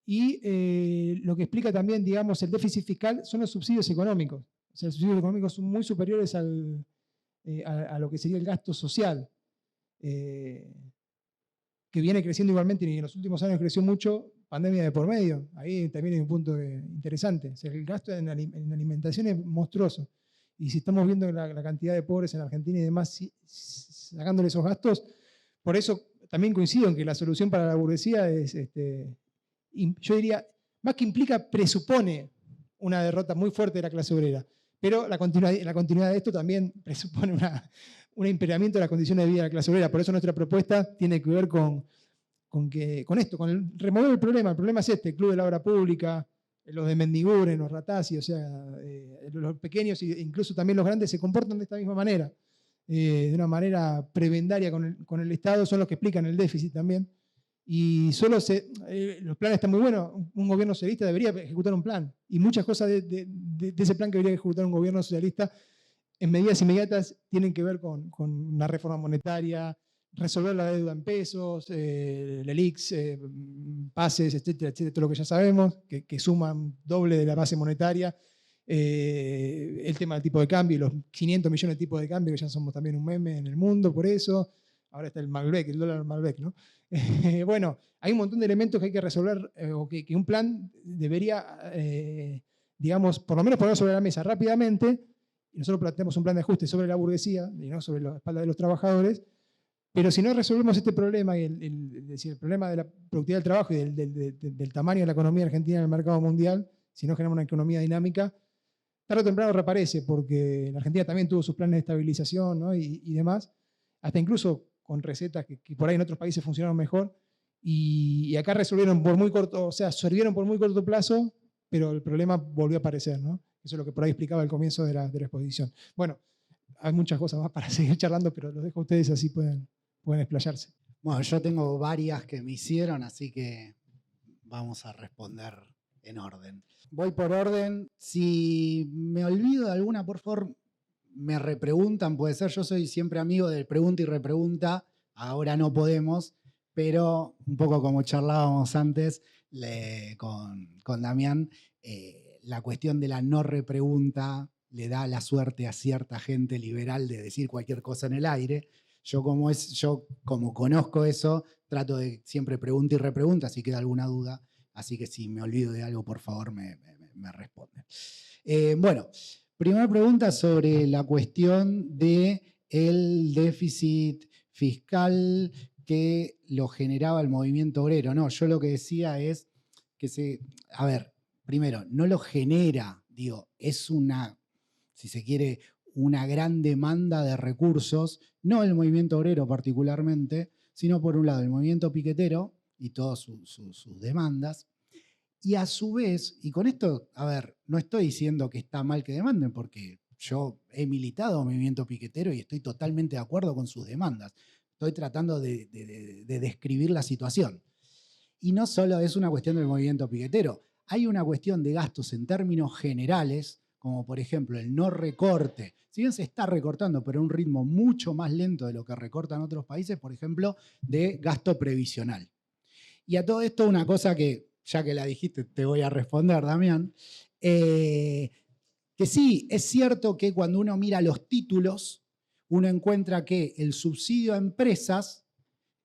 Y lo que explica también, digamos, el déficit fiscal son los subsidios económicos. O sea, los subsidios económicos son muy superiores a lo que sería el gasto social, que viene creciendo igualmente y en los últimos años creció mucho, pandemia de por medio. Ahí también hay un punto interesante. O sea, el gasto en alimentación es monstruoso. Y si estamos viendo la cantidad de pobres en Argentina y demás, sacándole esos gastos, por eso también coincido en que la solución para la burguesía es... yo diría, más que implica, presupone una derrota muy fuerte de la clase obrera, pero la continuidad de esto también presupone un empeoramiento de las condiciones de vida de la clase obrera. Por eso nuestra propuesta tiene que ver con esto, con remover el problema. El problema es el Club de la Obra Pública, los de Mendiguren, los Ratazzi, o sea, los pequeños e incluso también los grandes se comportan de esta misma manera, de una manera prebendaria con el Estado, son los que explican el déficit también. y solo los planes están muy buenos. Un gobierno socialista debería ejecutar un plan, y muchas cosas de ese plan que debería ejecutar un gobierno socialista en medidas inmediatas tienen que ver con una reforma monetaria, resolver la deuda en pesos, LELIQs, pases, etcétera, etcétera, todo lo que ya sabemos, que suman doble de la base monetaria. El tema del tipo de cambio y los 500 millones de tipos de cambio, que ya somos también un meme en el mundo por eso. Ahora está el Malbec, el dólar Malbec, ¿no? Bueno, hay un montón de elementos que hay que resolver, o que un plan debería, digamos, por lo menos poner sobre la mesa rápidamente. Y nosotros planteamos un plan de ajuste sobre la burguesía y no sobre la espalda de los trabajadores. Pero si no resolvemos este problema, y el problema de la productividad del trabajo y del tamaño de la economía argentina en el mercado mundial, si no generamos una economía dinámica, tarde o temprano reaparece, porque la Argentina también tuvo sus planes de estabilización, ¿no? y demás, hasta incluso con recetas que por ahí en otros países funcionaron mejor, y acá resolvieron por muy corto, o sea, servieron por muy corto plazo, pero el problema volvió a aparecer, ¿no? Eso es lo que por ahí explicaba al comienzo de la exposición. Bueno, hay muchas cosas más para seguir charlando, pero los dejo a ustedes, así pueden explayarse. Bueno, yo tengo varias que me hicieron, así que vamos a responder en orden. Voy por orden. Si me olvido de alguna, por favor, me repreguntan. Puede ser, yo soy siempre amigo del pregunta y repregunta. Ahora no podemos, pero un poco como charlábamos antes con Damián, la cuestión de la no repregunta le da la suerte a cierta gente liberal de decir cualquier cosa en el aire. Yo como conozco eso, trato de siempre pregunta y repregunta si queda alguna duda. Así que si me olvido de algo, por favor, me responden. Bueno, primera pregunta sobre la cuestión del déficit fiscal que lo generaba el movimiento obrero. No, yo lo que decía es que a ver, primero, no lo genera, digo, es una, si se quiere, una gran demanda de recursos, no el movimiento obrero particularmente, sino por un lado el movimiento piquetero y todas sus demandas, y a su vez, y con esto, a ver, no estoy diciendo que está mal que demanden, porque yo he militado en movimiento piquetero y estoy totalmente de acuerdo con sus demandas. Estoy tratando de describir la situación. Y no solo es una cuestión del movimiento piquetero, hay una cuestión de gastos en términos generales, como por ejemplo el no recorte. Si bien se está recortando, pero a un ritmo mucho más lento de lo que recortan otros países, por ejemplo, de gasto previsional. Y a todo esto una cosa que, ya que la dijiste, te voy a responder, Damián, que sí, es cierto que cuando uno mira los títulos, uno encuentra que el subsidio a empresas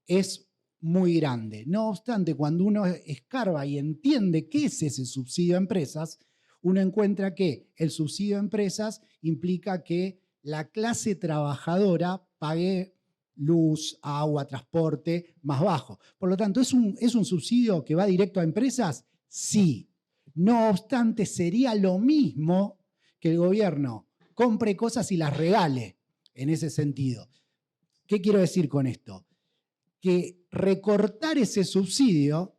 es muy grande. No obstante, cuando uno escarba y entiende qué es ese subsidio a empresas, uno encuentra que el subsidio a empresas implica que la clase trabajadora pague luz, agua, transporte más bajo. Por lo tanto, ¿es un subsidio que va directo a empresas? Sí. No obstante, sería lo mismo que el gobierno compre cosas y las regale en ese sentido. ¿Qué quiero decir con esto? Que recortar ese subsidio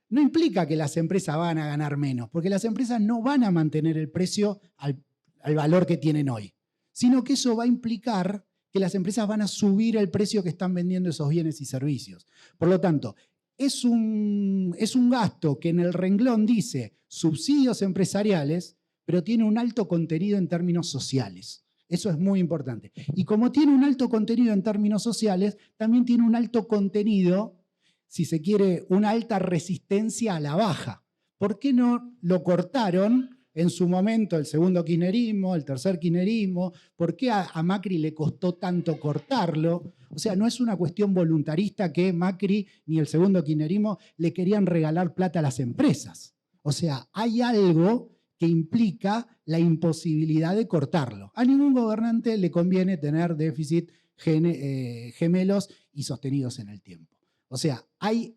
no implica que las empresas van a ganar menos, porque las empresas no van a mantener el precio al valor que tienen hoy, sino que eso va a implicar que las empresas van a subir el precio que están vendiendo esos bienes y servicios. Por lo tanto, es un gasto que en el renglón dice subsidios empresariales, pero tiene un alto contenido en términos sociales. Eso es muy importante. Y como tiene un alto contenido en términos sociales, también tiene un alto contenido, si se quiere, una alta resistencia a la baja. ¿Por qué no lo cortaron en su momento el segundo kirchnerismo, el tercer kirchnerismo? ¿Por qué a Macri le costó tanto cortarlo? O sea, no es una cuestión voluntarista que Macri ni el segundo kirchnerismo le querían regalar plata a las empresas. O sea, hay algo que implica la imposibilidad de cortarlo. A ningún gobernante le conviene tener déficit gemelos y sostenidos en el tiempo. O sea, hay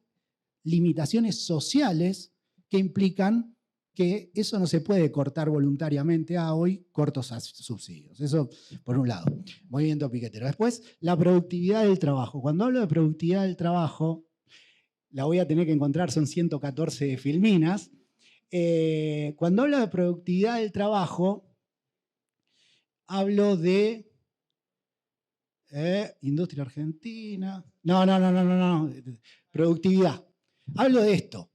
limitaciones sociales que implican que eso no se puede cortar voluntariamente. Hoy corto subsidios. Eso por un lado, movimiento piquetero. Después, la productividad del trabajo. Cuando hablo de productividad del trabajo, la voy a tener que encontrar, son 114 filminas. Cuando hablo de productividad del trabajo, hablo de industria argentina. No. productividad. Hablo de esto.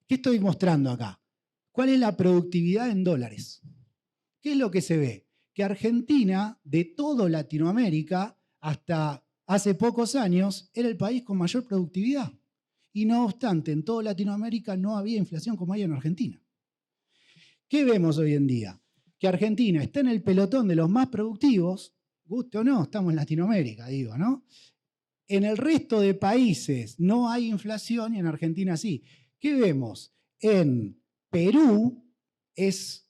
¿Qué estoy mostrando acá? ¿Cuál es la productividad en dólares? ¿Qué es lo que se ve? Que Argentina, de todo Latinoamérica, hasta hace pocos años, era el país con mayor productividad. Y no obstante, en toda Latinoamérica no había inflación como hay en Argentina. ¿Qué vemos hoy en día? Que Argentina está en el pelotón de los más productivos, guste o no, estamos en Latinoamérica, digo, ¿no? En el resto de países no hay inflación y en Argentina sí. ¿Qué vemos? En Perú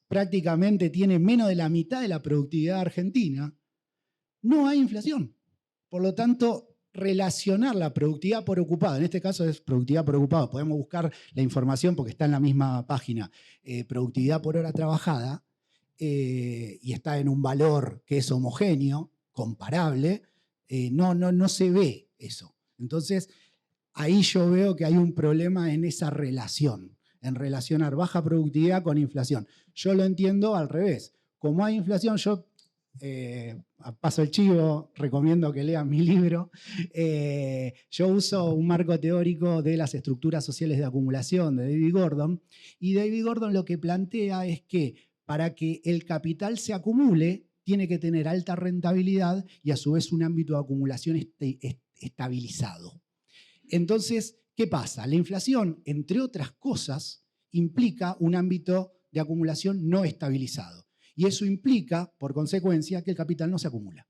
prácticamente tiene menos de la mitad de la productividad argentina. No hay inflación. Por lo tanto, relacionar la productividad por ocupado, en este caso es productividad por ocupado, podemos buscar la información porque está en la misma página, productividad por hora trabajada, y está en un valor que es homogéneo, comparable, no se ve eso. Entonces, ahí yo veo que hay un problema en esa relación, en relacionar baja productividad con inflación. Yo lo entiendo al revés. Como hay inflación, yo paso el chivo, recomiendo que lean mi libro. Yo uso un marco teórico de las estructuras sociales de acumulación de David Gordon, y David Gordon lo que plantea es que para que el capital se acumule, tiene que tener alta rentabilidad y a su vez un ámbito de acumulación estabilizado. Entonces, ¿qué pasa? La inflación, entre otras cosas, implica un ámbito de acumulación no estabilizado. Y eso implica, por consecuencia, que el capital no se acumula.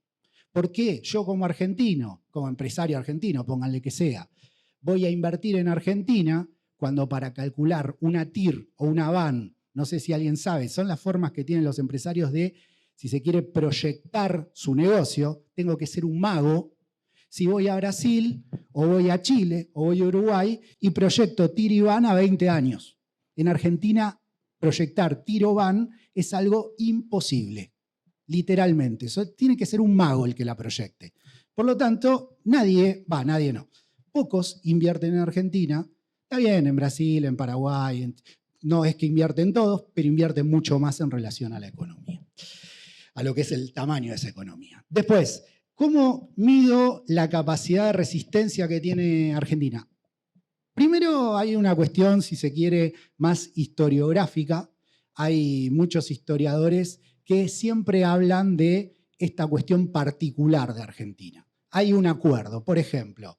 ¿Por qué yo como argentino, como empresario argentino, pónganle que sea, voy a invertir en Argentina cuando para calcular una TIR o una VAN, no sé si alguien sabe, son las formas que tienen los empresarios de, si se quiere proyectar su negocio, tengo que ser un mago. Si voy a Brasil, o voy a Chile, o voy a Uruguay, y proyecto TIR y VAN a 20 años. En Argentina, proyectar TIR o VAN es algo imposible, literalmente. Eso tiene que ser un mago el que la proyecte. Por lo tanto, nadie no. Pocos invierten en Argentina. Está bien, en Brasil, en Paraguay. No es que invierten todos, pero invierten mucho más en relación a la economía, a lo que es el tamaño de esa economía. Después, ¿cómo mido la capacidad de resistencia que tiene Argentina? Primero hay una cuestión, si se quiere, más historiográfica. Hay muchos historiadores que siempre hablan de esta cuestión particular de Argentina. Hay un acuerdo, por ejemplo,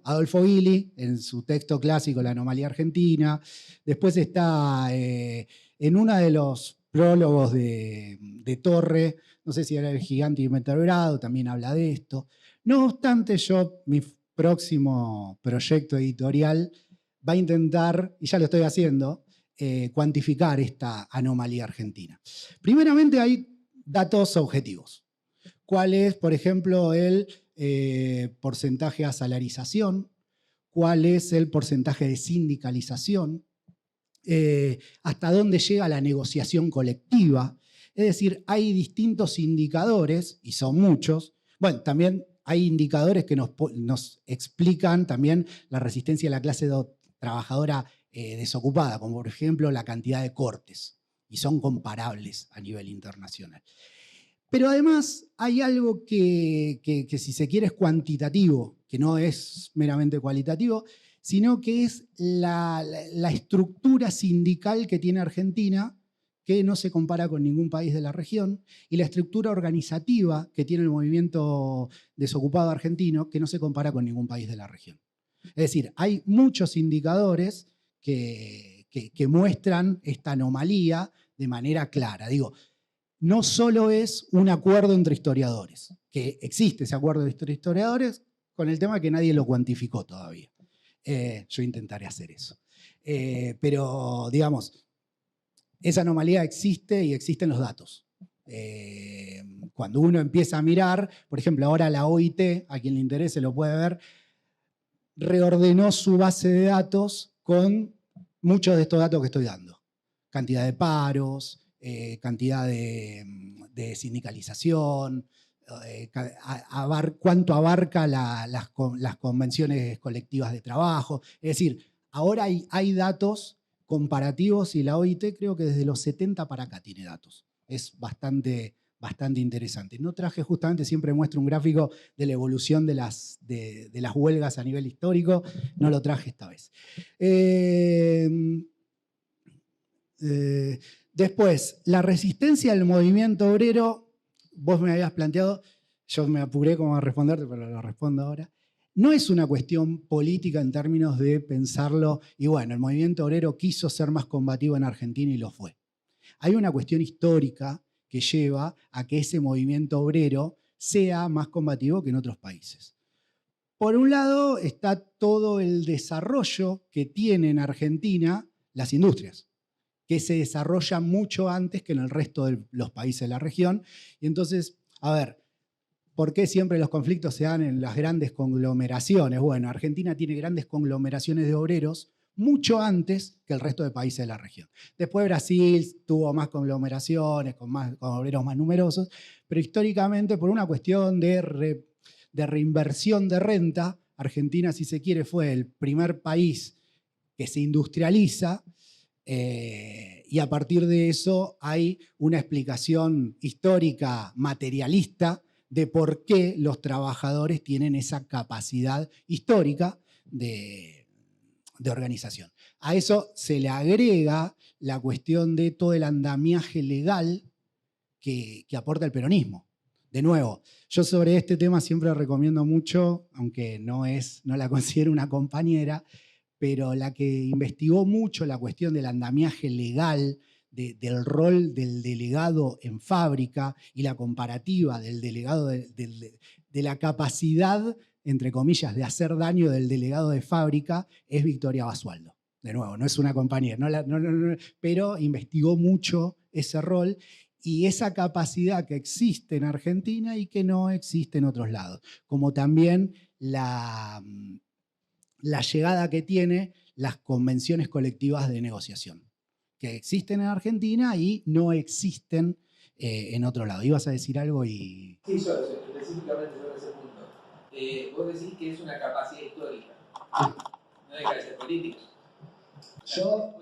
Adolfo Gili, en su texto clásico La anomalía argentina, después está en uno de los prólogos de Torre, no sé si era El gigante invertebrado, también habla de esto. No obstante, mi próximo proyecto editorial va a intentar, y ya lo estoy haciendo, cuantificar esta anomalía argentina. Primeramente hay datos objetivos. ¿Cuál es, por ejemplo, el porcentaje de asalarización? ¿Cuál es el porcentaje de sindicalización? ¿Hasta dónde llega la negociación colectiva? Es decir, hay distintos indicadores, y son muchos. Bueno, también hay indicadores que nos explican también la resistencia de la clase trabajadora desocupada, como por ejemplo la cantidad de cortes, y son comparables a nivel internacional. Pero además hay algo que si se quiere es cuantitativo, que no es meramente cualitativo, sino que es la estructura sindical que tiene Argentina, que no se compara con ningún país de la región, y la estructura organizativa que tiene el movimiento desocupado argentino, que no se compara con ningún país de la región. Es decir, hay muchos indicadores que muestran esta anomalía de manera clara. Digo, no solo es un acuerdo entre historiadores, que existe ese acuerdo entre historiadores con el tema que nadie lo cuantificó todavía. Yo intentaré hacer eso. Pero, digamos, esa anomalía existe y existen los datos. Cuando uno empieza a mirar, por ejemplo, ahora la OIT, a quien le interese lo puede ver, reordenó su base de datos con muchos de estos datos que estoy dando. Cantidad de paros, cantidad de sindicalización, cuánto abarca las convenciones colectivas de trabajo. Es decir, ahora hay datos comparativos y la OIT creo que desde los 70 para acá tiene datos. Es bastante bastante interesante. No traje justamente, siempre muestro un gráfico de la evolución de las huelgas a nivel histórico, no lo traje esta vez. Después, la resistencia del movimiento obrero, vos me habías planteado, yo me apuré como a responderte, pero lo respondo ahora. No es una cuestión política en términos de pensarlo, y bueno, el movimiento obrero quiso ser más combativo en Argentina y lo fue. Hay una cuestión histórica que lleva a que ese movimiento obrero sea más combativo que en otros países. Por un lado está todo el desarrollo que tiene en Argentina las industrias, que se desarrollan mucho antes que en el resto de los países de la región. Y entonces, a ver, ¿por qué siempre los conflictos se dan en las grandes conglomeraciones? Bueno, Argentina tiene grandes conglomeraciones de obreros mucho antes que el resto de países de la región. Después Brasil tuvo más conglomeraciones, con obreros más numerosos, pero históricamente por una cuestión de reinversión de renta, Argentina, si se quiere, fue el primer país que se industrializa, y a partir de eso hay una explicación histórica materialista de por qué los trabajadores tienen esa capacidad histórica de organización. A eso se le agrega la cuestión de todo el andamiaje legal que aporta el peronismo. De nuevo, yo sobre este tema siempre recomiendo mucho, aunque no la considero una compañera, pero la que investigó mucho la cuestión del andamiaje legal, del rol del delegado en fábrica y la comparativa del delegado de la capacidad, entre comillas, de hacer daño del delegado de fábrica, es Victoria Basualdo. De nuevo, no es una compañera, pero investigó mucho ese rol y esa capacidad que existe en Argentina y que no existe en otros lados, como también la llegada que tiene las convenciones colectivas de negociación, que existen en Argentina y no existen en otro lado. ¿Ibas a decir algo? Sí, yo específicamente sobre ese punto. Vos decís que es una capacidad histórica, no deja de ser política.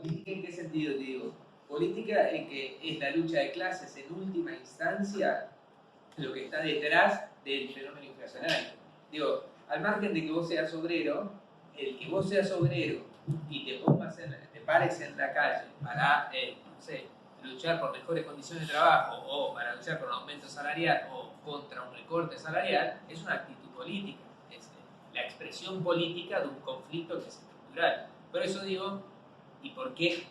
¿Política en qué sentido te digo? Política en que es la lucha de clases en última instancia lo que está detrás del fenómeno inflacionario. Digo, al margen de que vos seas obrero, el que vos seas obrero y te pares en la calle para, no sé, luchar por mejores condiciones de trabajo o para luchar por un aumento salarial o contra un recorte salarial, es una actitud política, es la expresión política de un conflicto que es estructural. Por eso digo, ¿y por qué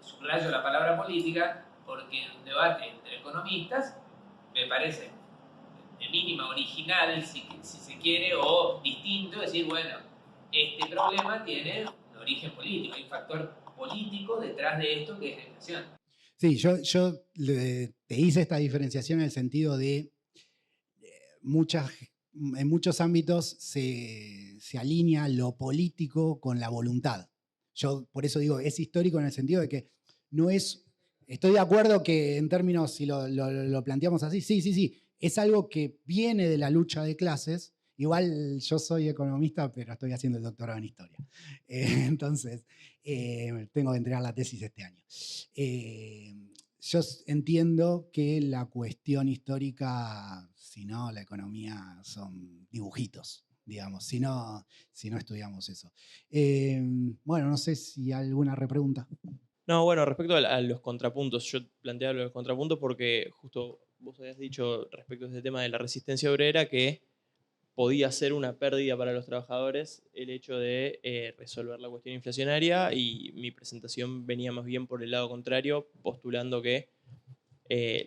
subrayo la palabra política? Porque en un debate entre economistas me parece de mínima original, si se quiere, o distinto, decir, bueno, este problema tiene un origen político, hay un factor político detrás de esto que es la inflación. Sí, yo te hice esta diferenciación en el sentido de en muchos ámbitos se alinea lo político con la voluntad. Yo por eso digo, es histórico en el sentido de que no es... Estoy de acuerdo que en términos, si lo planteamos así, sí, es algo que viene de la lucha de clases. Igual yo soy economista, pero estoy haciendo el doctorado en historia. Entonces, tengo que entregar la tesis este año. Yo entiendo que la cuestión histórica, si no, la economía son dibujitos, digamos, si no estudiamos eso. Bueno, no sé si hay alguna repregunta. No, bueno, respecto a los contrapuntos, yo planteaba los contrapuntos porque justo vos habías dicho respecto a este tema de la resistencia obrera que podía ser una pérdida para los trabajadores el hecho de resolver la cuestión inflacionaria, y mi presentación venía más bien por el lado contrario, postulando que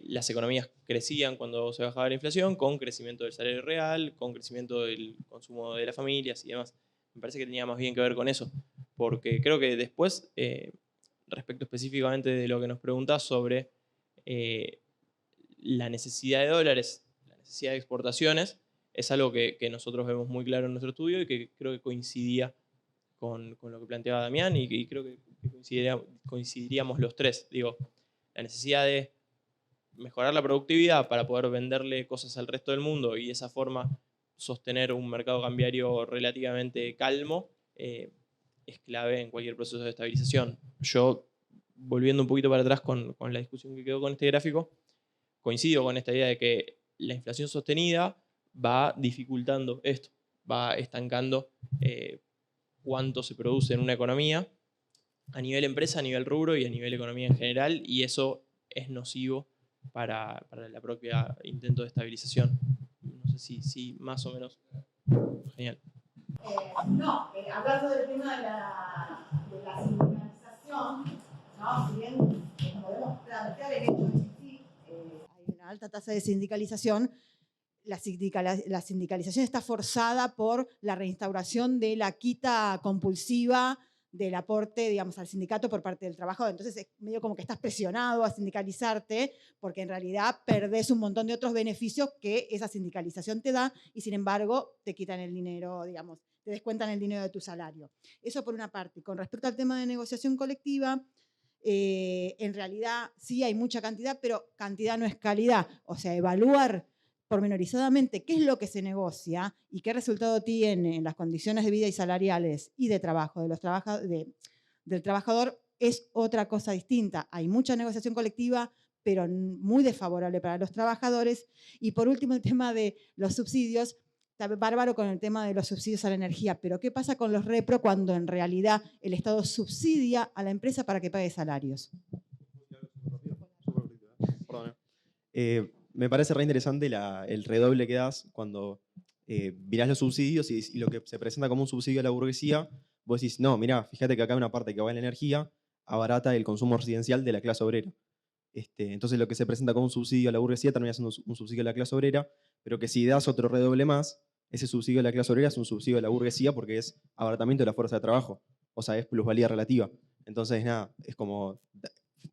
las economías crecían cuando se bajaba la inflación, con crecimiento del salario real, con crecimiento del consumo de las familias y demás. Me parece que tenía más bien que ver con eso, porque creo que después, respecto específicamente de lo que nos preguntás sobre la necesidad de dólares, la necesidad de exportaciones, es algo que nosotros vemos muy claro en nuestro estudio y que creo que coincidía con lo que planteaba Damián y creo que coincidiríamos los tres. Digo, la necesidad de mejorar la productividad para poder venderle cosas al resto del mundo y de esa forma sostener un mercado cambiario relativamente calmo es clave en cualquier proceso de estabilización. Yo, volviendo un poquito para atrás con la discusión que quedó con este gráfico, coincido con esta idea de que la inflación sostenida va dificultando esto, va estancando cuánto se produce en una economía a nivel empresa, a nivel rubro y a nivel economía en general, y eso es nocivo para la propia intento de estabilización. No sé si más o menos. Genial. No, hablando del tema de la sindicalización, ¿no? Si bien podemos plantear el hecho de que sí, hay una alta tasa de sindicalización, la sindicalización está forzada por la reinstauración de la quita compulsiva del aporte, digamos, al sindicato por parte del trabajador. Entonces es medio como que estás presionado a sindicalizarte porque en realidad perdés un montón de otros beneficios que esa sindicalización te da y sin embargo te quitan el dinero, digamos, te descuentan el dinero de tu salario. Eso por una parte. Con respecto al tema de negociación colectiva, en realidad sí hay mucha cantidad, pero cantidad no es calidad. O sea, evaluar pormenorizadamente qué es lo que se negocia y qué resultado tiene en las condiciones de vida y salariales y de trabajo del trabajador es otra cosa distinta. Hay mucha negociación colectiva, pero muy desfavorable para los trabajadores. Y por último, el tema de los subsidios. Está bárbaro con el tema de los subsidios a la energía, pero ¿qué pasa con los repro cuando en realidad el Estado subsidia a la empresa para que pague salarios? Perdón. Me parece re interesante el redoble que das cuando mirás los subsidios y lo que se presenta como un subsidio a la burguesía, vos decís, no, mirá, fíjate que acá hay una parte que va en la energía, abarata el consumo residencial de la clase obrera. Entonces lo que se presenta como un subsidio a la burguesía termina siendo un subsidio a la clase obrera, pero que si das otro redoble más, ese subsidio a la clase obrera es un subsidio a la burguesía porque es abaratamiento de la fuerza de trabajo, o sea, es plusvalía relativa. Entonces, nada, es como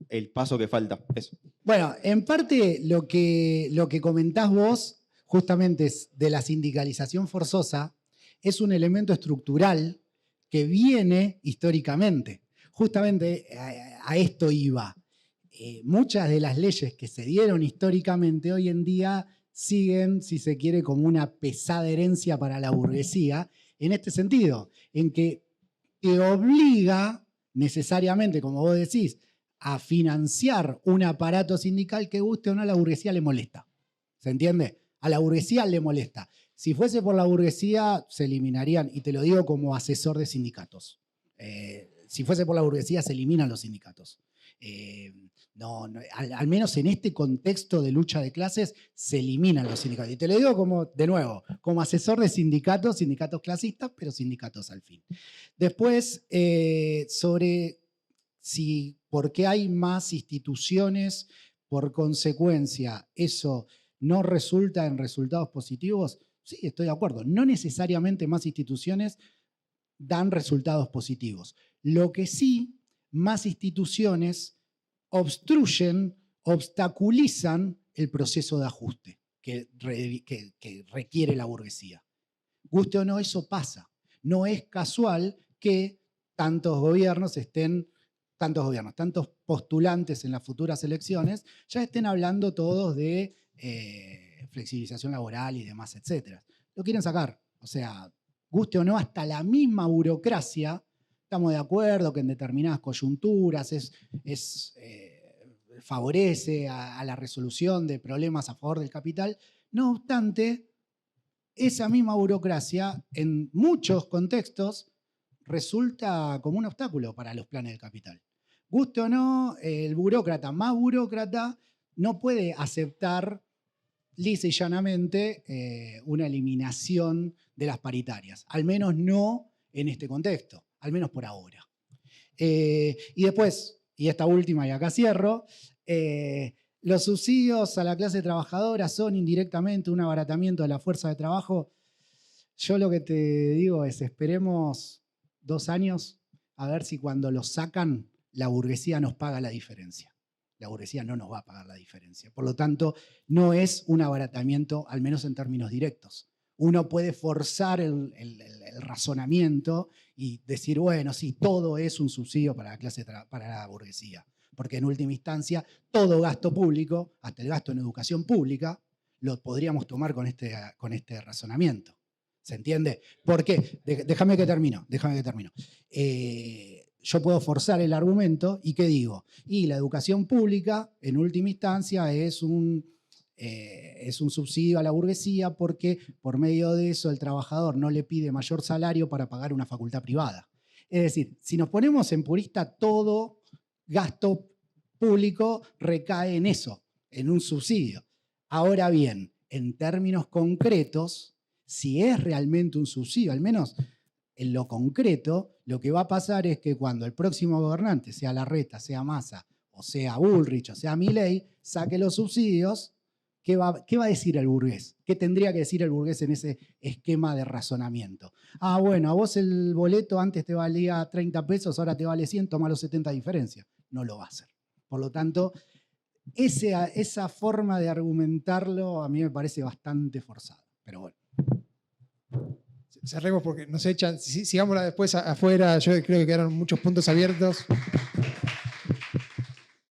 el paso que falta, eso. Bueno, en parte lo que comentás vos, justamente es de la sindicalización forzosa, es un elemento estructural que viene históricamente. Justamente a esto iba. Muchas de las leyes que se dieron históricamente hoy en día siguen, si se quiere, como una pesada herencia para la burguesía, en este sentido, en que te obliga necesariamente, como vos decís, a financiar un aparato sindical que guste o no a la burguesía le molesta. ¿Se entiende? A la burguesía le molesta. Si fuese por la burguesía, se eliminarían, y te lo digo como asesor de sindicatos. Si fuese por la burguesía, se eliminan los sindicatos. Al menos en este contexto de lucha de clases, se eliminan los sindicatos. Y te lo digo como, de nuevo, como asesor de sindicatos clasistas, pero sindicatos al fin. Después, sobre por qué hay más instituciones, por consecuencia, eso no resulta en resultados positivos. Sí, estoy de acuerdo. No necesariamente más instituciones dan resultados positivos. Lo que sí, más instituciones obstaculizan el proceso de ajuste que requiere la burguesía. Guste o no, eso pasa. No es casual que tantos postulantes en las futuras elecciones ya estén hablando todos de flexibilización laboral y demás, etcétera. Lo quieren sacar. O sea, guste o no, hasta la misma burocracia, estamos de acuerdo que en determinadas coyunturas favorece a la resolución de problemas a favor del capital. No obstante, esa misma burocracia en muchos contextos resulta como un obstáculo para los planes del capital. Guste o no, el burócrata más burócrata no puede aceptar lisa y llanamente una eliminación de las paritarias, al menos no en este contexto, al menos por ahora. Y después, y esta última y acá cierro, los subsidios a la clase trabajadora son indirectamente un abaratamiento de la fuerza de trabajo. Yo lo que te digo es, esperemos 2 años a ver si cuando los sacan la burguesía nos paga la diferencia. La burguesía no nos va a pagar la diferencia. Por lo tanto, no es un abaratamiento, al menos en términos directos. Uno puede forzar el razonamiento y decir, bueno, sí, todo es un subsidio para la burguesía. Porque en última instancia, todo gasto público, hasta el gasto en educación pública, lo podríamos tomar con este razonamiento. ¿Se entiende? ¿Por qué? Déjame que termino. Yo puedo forzar el argumento y ¿qué digo? Y la educación pública, en última instancia, es un Es un subsidio a la burguesía porque por medio de eso el trabajador no le pide mayor salario para pagar una facultad privada. Es decir, si nos ponemos en purista, todo gasto público recae en eso, en un subsidio. Ahora bien, en términos concretos, si es realmente un subsidio, al menos en lo concreto, lo que va a pasar es que cuando el próximo gobernante, sea Larreta, sea Massa, o sea Bullrich, o sea Milei, saque los subsidios, ¿qué va a decir el burgués? ¿Qué tendría que decir el burgués en ese esquema de razonamiento? Ah, bueno, a vos el boleto antes te valía 30 pesos, ahora te vale 100, toma los 70 de diferencia. No lo va a hacer. Por lo tanto, esa forma de argumentarlo a mí me parece bastante forzada. Pero bueno. Cerremos porque nos echan. Sigámosla después afuera. Yo creo que quedaron muchos puntos abiertos.